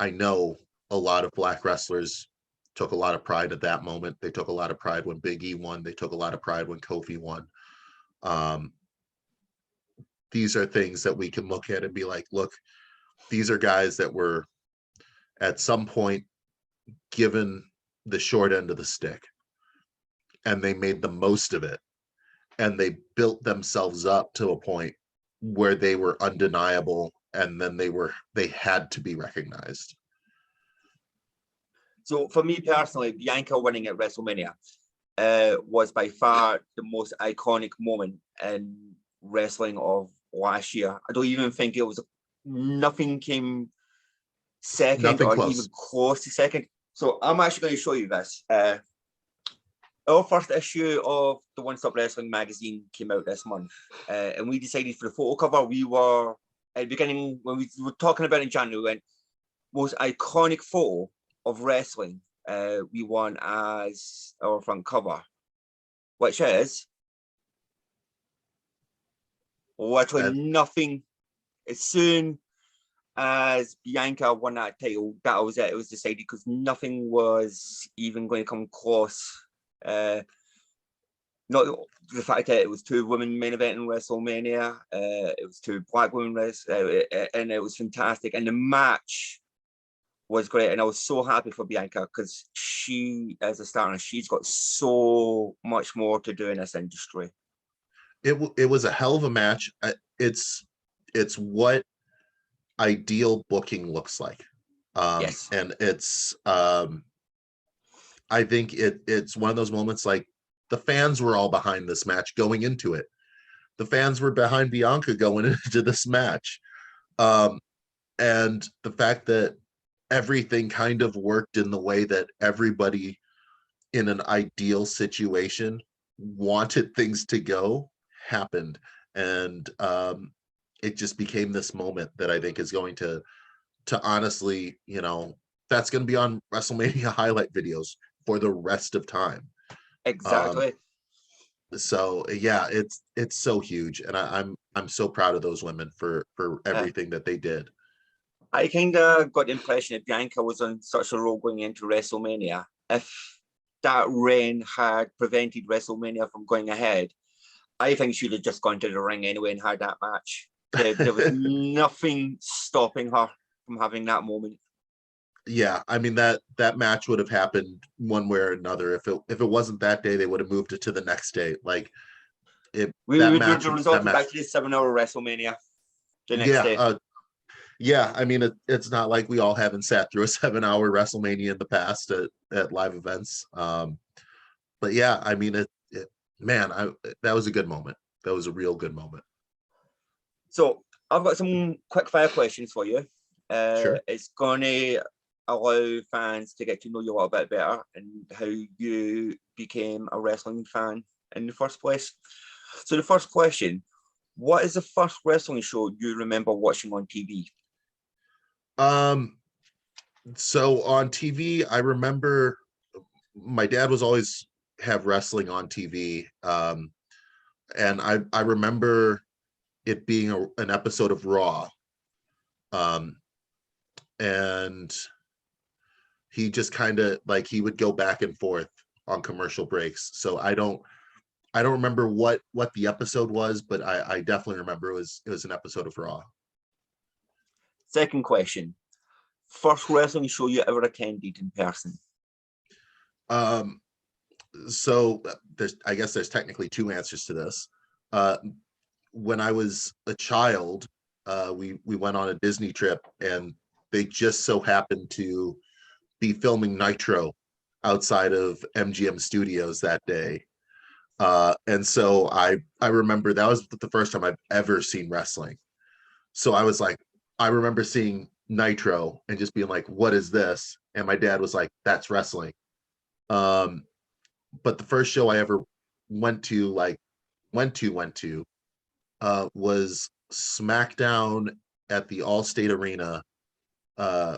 know a lot of Black wrestlers took a lot of pride at that moment. They took a lot of pride when Big E won. They took a lot of pride when Kofi won. These are things that we can look at and be like, look, these are guys that were at some point given the short end of the stick, and they made the most of it, and they built themselves up to a point where they were undeniable, and then they had to be recognized. So for me personally, Bianca winning at WrestleMania was by far the most iconic moment in wrestling of last year. I don't even think it was, nothing came second, nothing or close. Even close to second. So I'm actually going to show you this. Our first issue of the One Stop Wrestling magazine came out this month, and we decided for the photo cover, we were at the beginning when we were talking about it in January, we went most iconic photo of wrestling. We won as our front cover, which is literally nothing. As soon as Bianca won that title, that was it. It was decided because nothing was even going to come close. Not the fact that it was two women main event in WrestleMania, it was two Black women and it was fantastic. And the match was great, and I was so happy for Bianca because she, as a star, she's got so much more to do in this industry. It was a hell of a match. It's what ideal booking looks like. Yes, And it's I think it's one of those moments, like, the fans were all behind this match going into it. The fans were behind Bianca going into this match. Um, and the fact that everything kind of worked in the way that everybody in an ideal situation wanted things to go happened. And it just became this moment that I think is going to honestly, that's going to be on WrestleMania highlight videos for the rest of time. Um, exactly. so yeah, it's so huge, and I'm so proud of those women for Uh, everything that they did. I kind of got the impression that Bianca was on such a roll going into WrestleMania. If that reign had prevented WrestleMania from going ahead, I think she'd have just gone to the ring anyway and had that match. There was nothing stopping her from having that moment. Yeah, I mean that match would have happened one way or another. If it wasn't that day, they would have moved it to the next day. Like, it We that would match have that resorted match. back to the 7 hour WrestleMania the next Yeah, day. yeah. I mean, it's not like we all haven't sat through a 7 hour WrestleMania in the past at live events. But yeah, I mean, man, that was a good moment. That was a real good moment. So I've got some quick fire questions for you. Sure. It's going to allow fans to get to know you a little bit better and how you became a wrestling fan in the first place. So the first question, what is the first wrestling show you remember watching on TV? Um, so on TV, I remember my dad was always have wrestling on TV. And I remember it being an episode of Raw. Um, and he just kind of, like, he would go back and forth on commercial breaks. So I don't remember what the episode was, but I definitely remember it was an episode of Raw. Second question, first wrestling show you ever attended in person? Um, so I guess there's technically two answers to this. Uh, when I was a child, we went on a Disney trip, and they just so happened to be filming Nitro outside of MGM Studios that day. And so I remember that was the first time I've ever seen wrestling. So I was like, I remember seeing Nitro and just being like, what is this? And my dad was like, that's wrestling. Um, but the first show I ever went to, was SmackDown at the Allstate Arena, uh,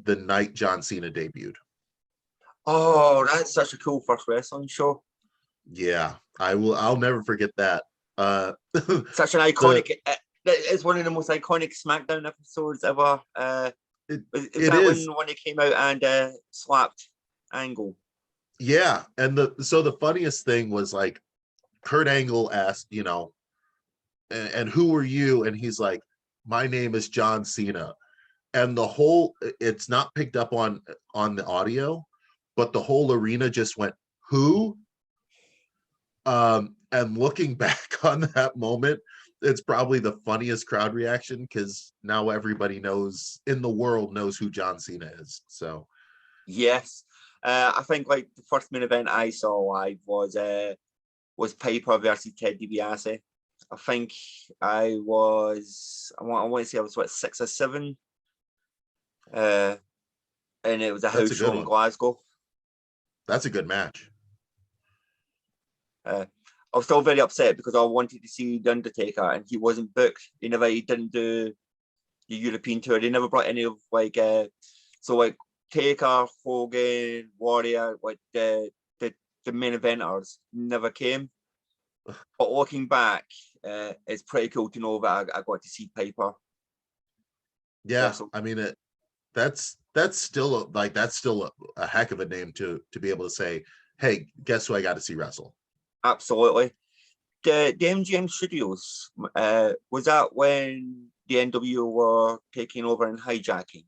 the night John Cena debuted. Oh, that's such a cool first wrestling show. Yeah, I'll never forget that. Such an The iconic. It's one of the most iconic SmackDown episodes ever. Is it that is. when he came out and slapped Angle? Yeah, and the funniest thing was, like, Kurt Angle asked, and who are you? And he's like, my name is John Cena. And it's not picked up on the audio, but the whole arena just went, who? And looking back on that moment, it's probably the funniest crowd reaction, because now everybody in the world knows who John Cena is. So Yes. I think like the first main event I saw live was Piper versus Ted DiBiase. I think I want to say I was what 6 or 7, and it was a that's house a good show in one. Glasgow. That's a good match. Uh, I was still very upset because I wanted to see The Undertaker and he wasn't booked. He didn't do the European tour. They never brought any of so like Taker, Hogan, Warrior, like the main eventers never came. But looking back, it's pretty cool to know that I got to see Piper Yeah, wrestle. I mean, that's still a heck of a name to be able to say, hey, guess who I got to see wrestle. Absolutely. The MGM Studios, was that when the NWO were taking over and hijacking?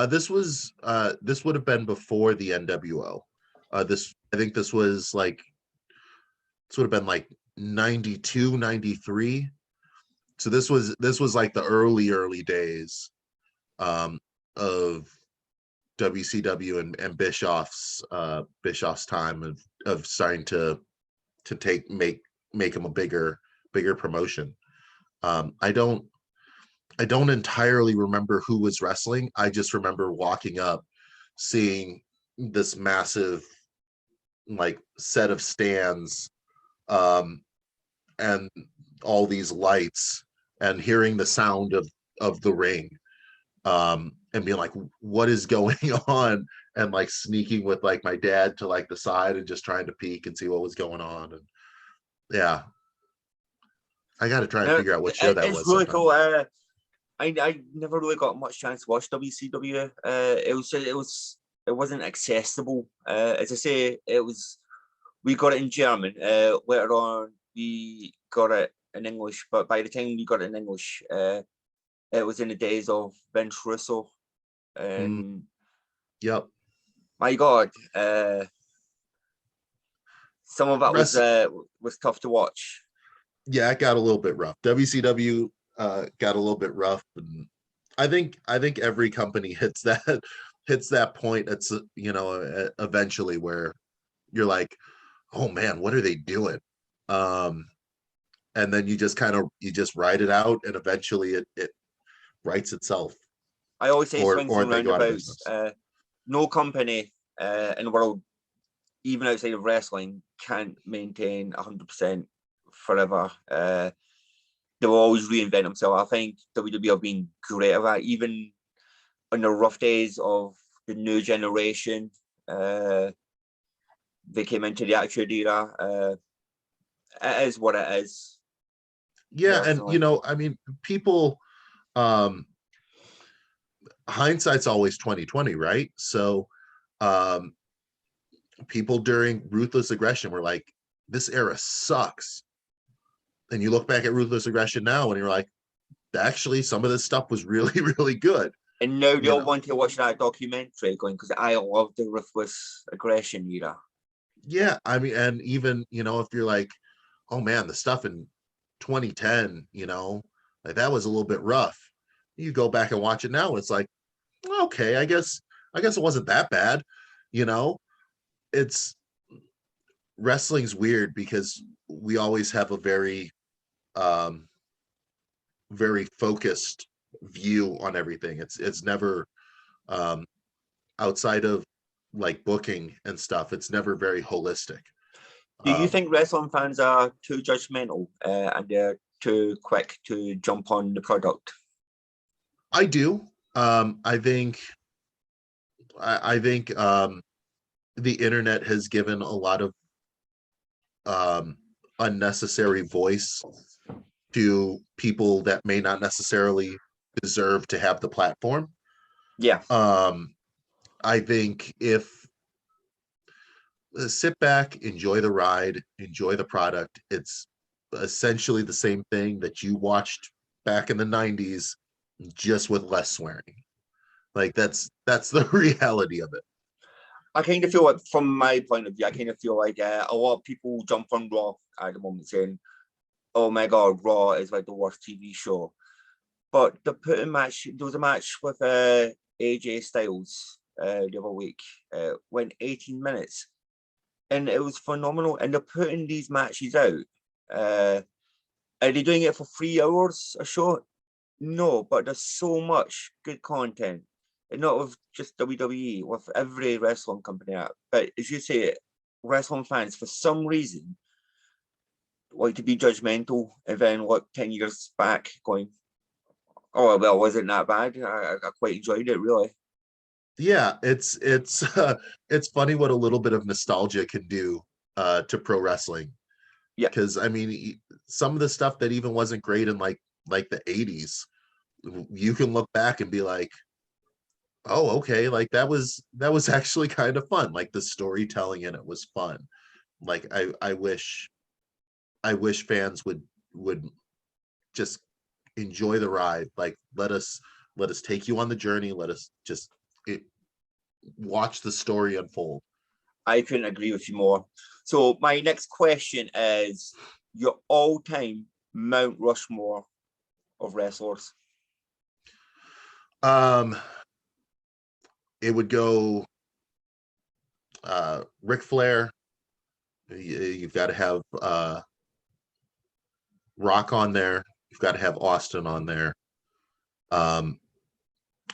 This would have been before the NWO. I think this would have been like 92, 93. So this was like the early days. of WCW and Bischoff's time of starting to make him a bigger promotion. I don't entirely remember who was wrestling. I just remember walking up, seeing this massive like set of stands, and all these lights, and hearing the sound of the ring, and being like, what is going on? And like sneaking with like my dad to like the side and just trying to peek and see what was going on. And yeah, I got to try and figure out what show that It's was really sometime. cool. I never really got much chance to watch WCW. It wasn't accessible. As I say, we got it in German. Later on, we got it in English. But by the time we got it in English, it was in the days of Vince Russo, and Yep. my God, some of that was tough to watch. Yeah, it got a little bit rough. WCW got a little bit rough, and I think every company hits that point. It's eventually where you're like, oh man, what are they doing? And then you just ride it out, and eventually it writes itself. I always say swings and they go out of roundabouts. business. No company in the world, even outside of wrestling, can't maintain 100% forever. They will always reinvent themselves. I think WWE have been great at that, even on the rough days of the new generation. They came into the Attitude Era. It is what it is. Yeah, Personally. and I mean, people, hindsight's always 2020, right? So people during Ruthless Aggression were like, this era sucks. And you look back at Ruthless Aggression now and you're like, actually some of this stuff was really, really good. And now they all want to watch that documentary going, because I love the Ruthless Aggression era. Yeah, I mean, and even, if you're like, oh man, the stuff in 2010, like that was a little bit rough. You go back and watch it now, it's like, okay, I guess it wasn't that bad. It's wrestling's weird because we always have a very very focused view on everything. It's never outside of like booking and stuff, it's never very holistic. Do you think wrestling fans are too judgmental and they're too quick to jump on the product? I do. I think the internet has given a lot of unnecessary voice to people that may not necessarily deserve to have the platform. Yeah. I think if sit back, enjoy the ride, enjoy the product. It's essentially the same thing that you watched back in the 90s, just with less swearing. Like that's the reality of it. I kind of feel like, from my point of view, I kind of feel like a lot of people jump on Raw at the moment saying, oh my God, Raw is like the worst TV show. But there was a match with AJ Styles the other week, went 18 minutes. And it was phenomenal. And they're putting these matches out. Are they doing it for 3 hours a show? No, but there's so much good content. And not with just WWE, with every wrestling company out. But as you say, wrestling fans, for some reason, like to be judgmental, and then look 10 years back going, oh, well, wasn't that bad? I quite enjoyed it, really. Yeah, it's funny what a little bit of nostalgia can do to pro wrestling. Yeah. Because I mean, some of the stuff that even wasn't great in like the 80s, you can look back and be like, oh, okay, like that was actually kind of fun. Like the storytelling in it was fun. Like I wish fans would just enjoy the ride. Like let us take you on the journey. Let us just watch the story unfold. I couldn't agree with you more. So my next question is your all-time Mount Rushmore of wrestlers. it would go Ric Flair. You've got to have Rock on there. You've got to have Austin on there. And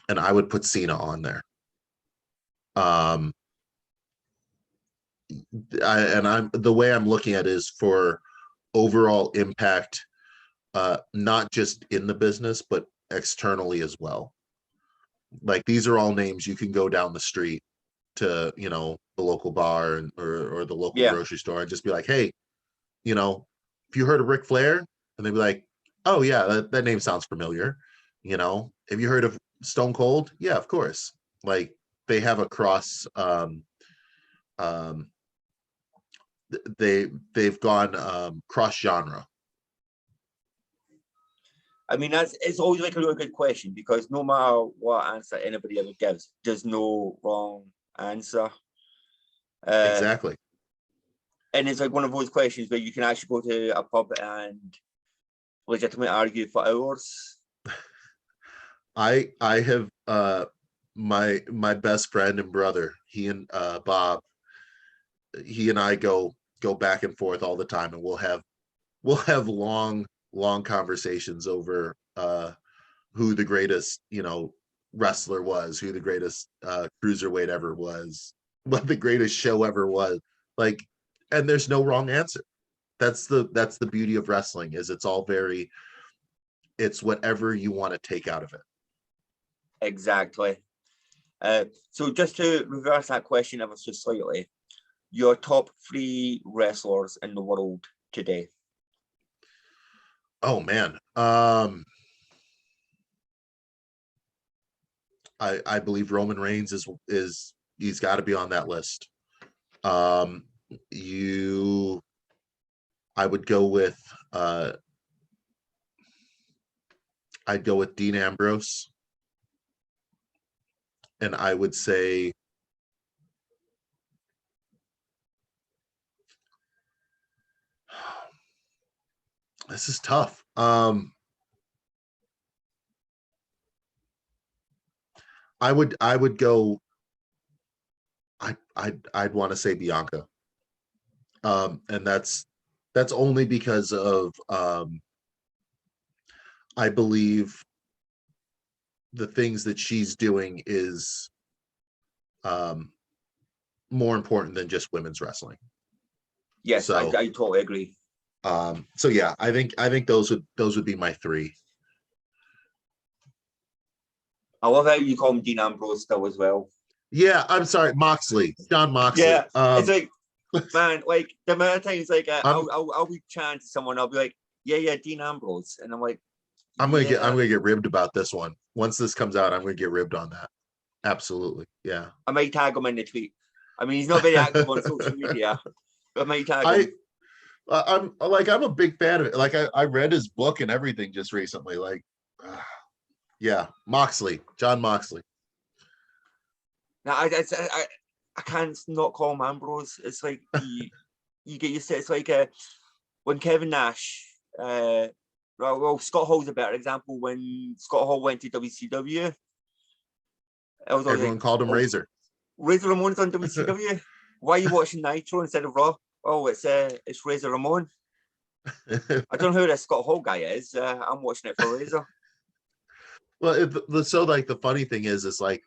I would put Cena on there. I'm the way I'm looking at it is for overall impact, not just in the business, but externally as well. Like, these are all names you can go down the street to, you know, the local bar or the local grocery store and just be like, hey, you know, if you heard of Ric Flair, and they'd be like, oh yeah, that name sounds familiar. You know, have you heard of Stone Cold? Yeah, of course. Like, they have a cross, they've gone cross genre. I mean, it's always like a really good question, because no matter what answer anybody ever gives, there's no wrong answer. Exactly. And it's like one of those questions where you can actually go to a pub and legitimately argue for hours. I have my best friend and brother, he and Bob, he and I go back and forth all the time, and we'll have long conversations over who the greatest, you know, wrestler was, who the greatest cruiserweight ever was, what the greatest show ever was. Like, and there's no wrong answer. That's the beauty of wrestling, is it's whatever you want to take out of it. Exactly. So just to reverse that question ever so slightly, your top 3 wrestlers in the world today. Oh man. I believe Roman Reigns is he's got to be on that list. I would go with I'd go with Dean Ambrose, and I would say this is tough. I would go. I'd want to say Bianca, and that's only because of I believe the things that she's doing is more important than just women's wrestling. Yes, so, I totally agree. So yeah, I think those would be my 3. I love how you call him Dean Ambrose still as well. Yeah, I'm sorry, Moxley, John Moxley. Yeah, it's like, man, like the amount of times, like I'll be chatting to someone, I'll be like, yeah, Dean Ambrose, and I'm like, I'm gonna get ribbed about this one. Once this comes out, I'm gonna get ribbed on that. Absolutely, yeah. I might tag him in the tweet. I mean, he's not very active on social media, but I might tag him. I'm a big fan of it. Like, I read his book and everything just recently. Like, yeah, John Moxley. Now I can't not call him Ambrose. It's like you get used to it. It's like when Kevin Nash, well, Scott Hall's a better example. When Scott Hall went to WCW, everyone called him Razor. Razor Ramon's on WCW. Why are you watching Nitro instead of Raw? Oh, it's Razor Ramon. I don't know who this Scott Hall guy is. I'm watching it for Razor. Well, so like the funny thing is like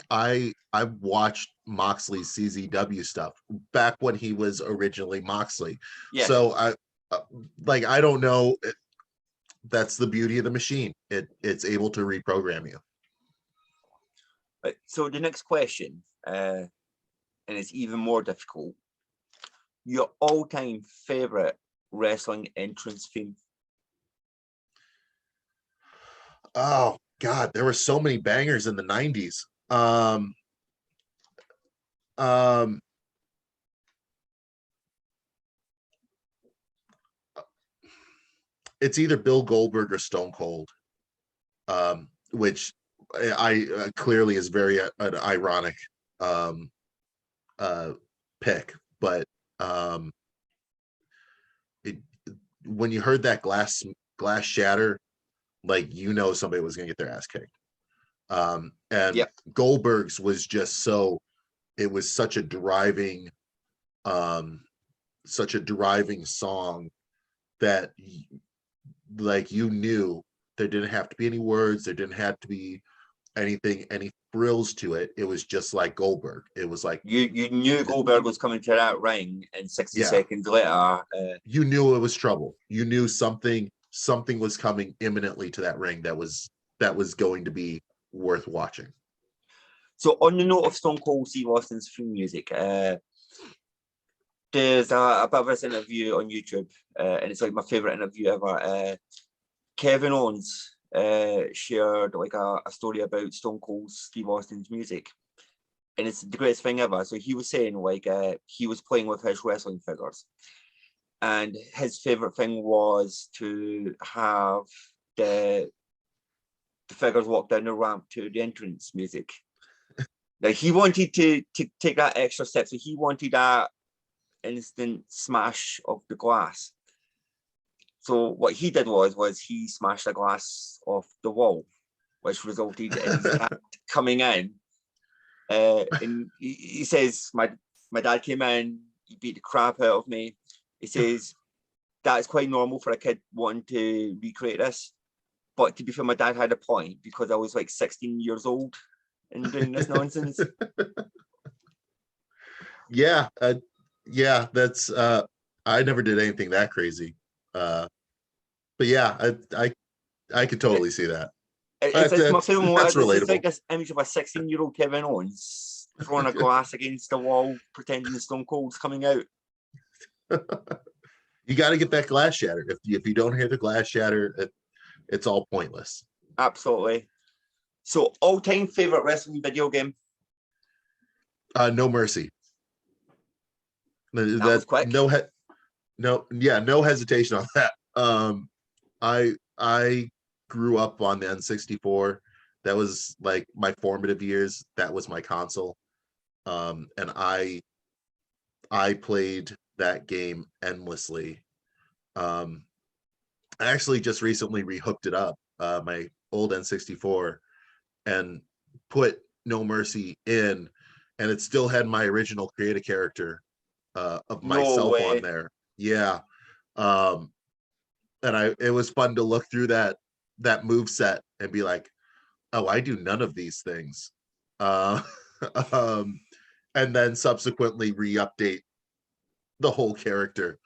I watched Moxley's CZW stuff back when he was originally Moxley. Yeah. So I don't know. That's the beauty of the machine. It's able to reprogram you. So the next question, and it's even more difficult. Your all-time favorite wrestling entrance theme? Oh God, there were so many bangers in the 90s. It's either Bill Goldberg or Stone Cold, which I clearly is very an ironic pick, but when you heard that glass shatter, like, you know, somebody was gonna get their ass kicked. And Yep. Goldberg's was just so, it was such a driving song that like you knew there didn't have to be any words, there didn't have to be any frills to it. It was just like Goldberg. It was like you knew Goldberg was coming to that ring, and 60 yeah, seconds later, you knew it was trouble. You knew something was coming imminently to that ring that was going to be worth watching. So on the note of Stone Cold Steve Austin's theme music, there's a bit of this interview on YouTube, and it's like my favorite interview ever. Kevin Owens shared like a story about Stone Cold Steve Austin's music, and it's the greatest thing ever. So he was saying like he was playing with his wrestling figures, and his favorite thing was to have the figures walk down the ramp to the entrance music. Like he wanted to take that extra step, so he wanted that instant smash of the glass. So what he did was he smashed the glass off the wall, which resulted in his dad coming in. And he says, my dad came in, he beat the crap out of me. He says, that's quite normal for a kid wanting to recreate this. But to be fair, my dad had a point, because I was like 16 years old and doing this nonsense. Yeah, that's I never did anything that crazy. But yeah, I could totally see that. It's my film. That's It's relatable. like this image of a 16-year-old Kevin Owens throwing a glass against the wall, pretending the Stone Cold's coming out. You got to get that glass shatter. If you don't hear the glass shatter, it's all pointless. Absolutely. So, all-time favorite wrestling video game? No Mercy. That was quick. No hesitation on that. I grew up on the N64. That was like my formative years. That was my console. And I played that game endlessly. I actually just recently rehooked it up, my old N64, and put No Mercy in, and it still had my original create a character of myself on there. Yeah. And it was fun to look through that move set and be like, oh, I do none of these things. And then subsequently re-update the whole character.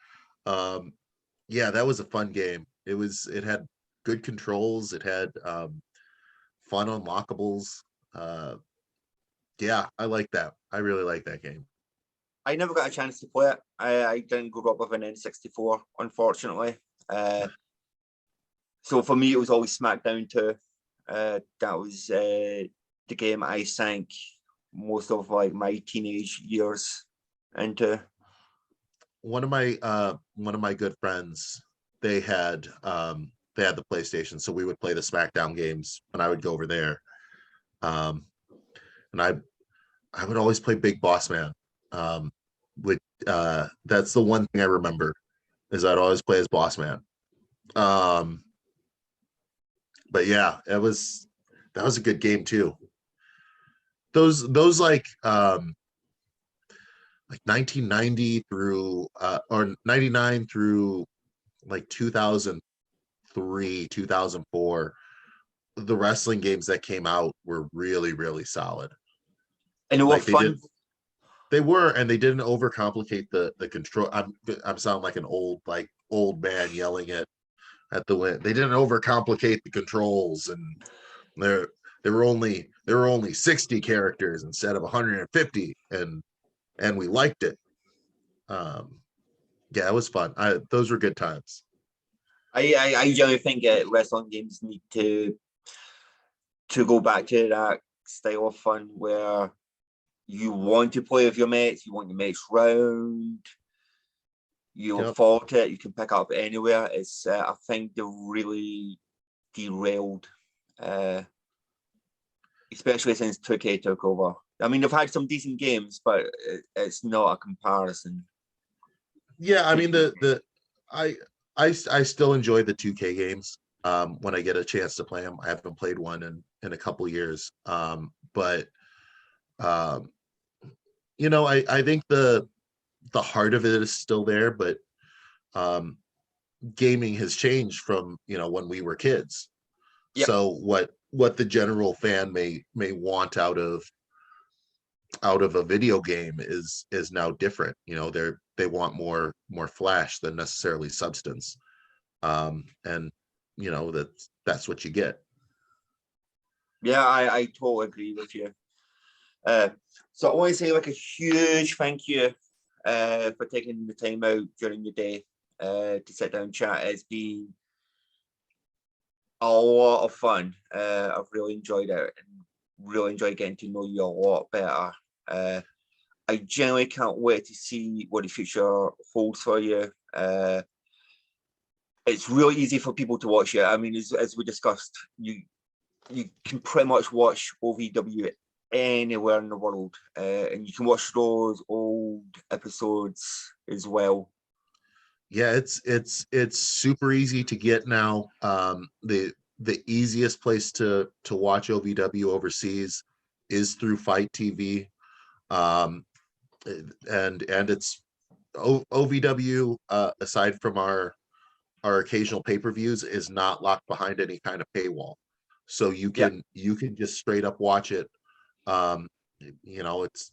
Yeah, that was a fun game. It had good controls, it had fun unlockables. Yeah, I like that. I really like that game. I never got a chance to play it. I didn't grow up with an N64, unfortunately. So for me, it was always SmackDown 2. That was the game I sank most of like my teenage years into. One of my good friends, they had the PlayStation, so we would play the SmackDown games, and I would go over there. And I would always play Big Boss Man. That's the one thing I remember, is I'd always play as Boss Man. But yeah, that was a good game too. Those like 1990 through or 99 through like 2003, 2004, the wrestling games that came out were really, really solid. And it was fun. They were, and they didn't overcomplicate the control. I'm sounding like an old man yelling at the wind. They didn't overcomplicate the controls, and there were only 60 characters instead of 150, and we liked it. Yeah, it was fun. Those were good times. I generally think wrestling games need to go back to that style of fun where you want to play with your mates, you want your mates round, you'll fall to it, you can pick up anywhere. It's I think they're really derailed, especially since 2K took over. I mean, they've had some decent games, but it's not a comparison. Yeah, I mean I still enjoy the 2K games. when I get a chance to play them. I haven't played one in a couple years. But you know, I think the heart of it is still there, but gaming has changed from, you know, when we were kids. Yep. So what the general fan may want out of a video game is now different. You know, they want more flash than necessarily substance. And you know, that's what you get. Yeah, I totally agree with you. So I want to say like a huge thank you for taking the time out during your day to sit down and chat. It's been a lot of fun. I've really enjoyed it and really enjoyed getting to know you a lot better. I genuinely can't wait to see what the future holds for you. It's really easy for people to watch it. I mean, as we discussed, you can pretty much watch OVW anywhere in the world, and you can watch those old episodes as well. Yeah, it's super easy to get now. The easiest place to watch OVW overseas is through Fight TV. And it's OVW, aside from our occasional pay-per-views, is not locked behind any kind of paywall, so you can just straight up watch it. You know, it's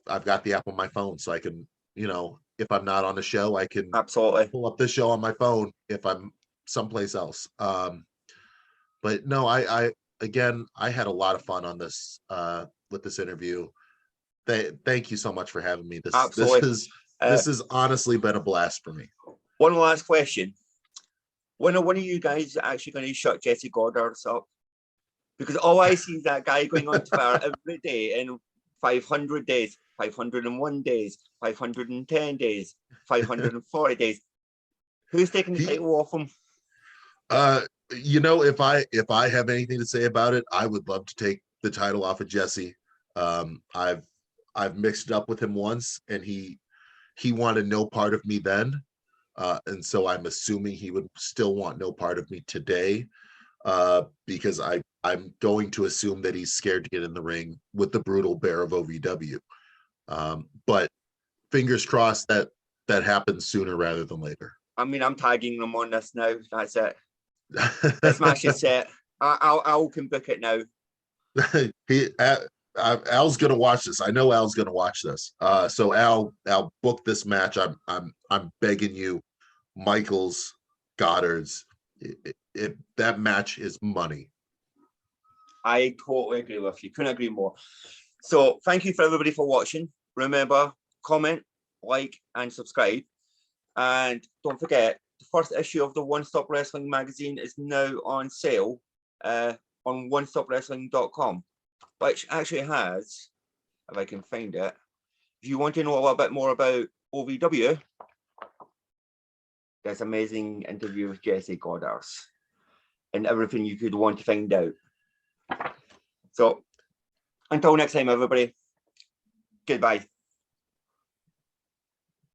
I've got the app on my phone, so I can, you know, if I'm not on the show, I can Absolutely pull up the show on my phone if I'm someplace else. But no, I again, I had a lot of fun on this with this interview. Thank you so much for having me. Absolutely. This has honestly been a blast for me. One last question: when are one of you guys actually going to shut Jesse Goddard's up? Because all I see is that guy going on Twitter every day in 500 days, 501 days, 510 days, 540 days. Who's taking the title off him? You know, if I have anything to say about it, I would love to take the title off of Jesse. I've mixed it up with him once, and he wanted no part of me then, and so I'm assuming he would still want no part of me today, because I'm going to assume that he's scared to get in the ring with the brutal bear of OVW. But fingers crossed that happens sooner rather than later. I mean, I'm tagging them on this now. That's it. This match is set. Al can book it now. Al's gonna watch this. I know Al's gonna watch this. So Al, book this match. I'm begging you, Michaels, Goddard's. That match is money. I totally agree with you. Couldn't agree more. So thank you for everybody for watching. Remember, comment, like, and subscribe. And don't forget, the first issue of the One Stop Wrestling magazine is now on sale on onestopwrestling.com, which actually has, if I can find it, if you want to know a little bit more about OVW, there's an amazing interview with Jesse Goddard and everything you could want to find out. So until next time, everybody, goodbye.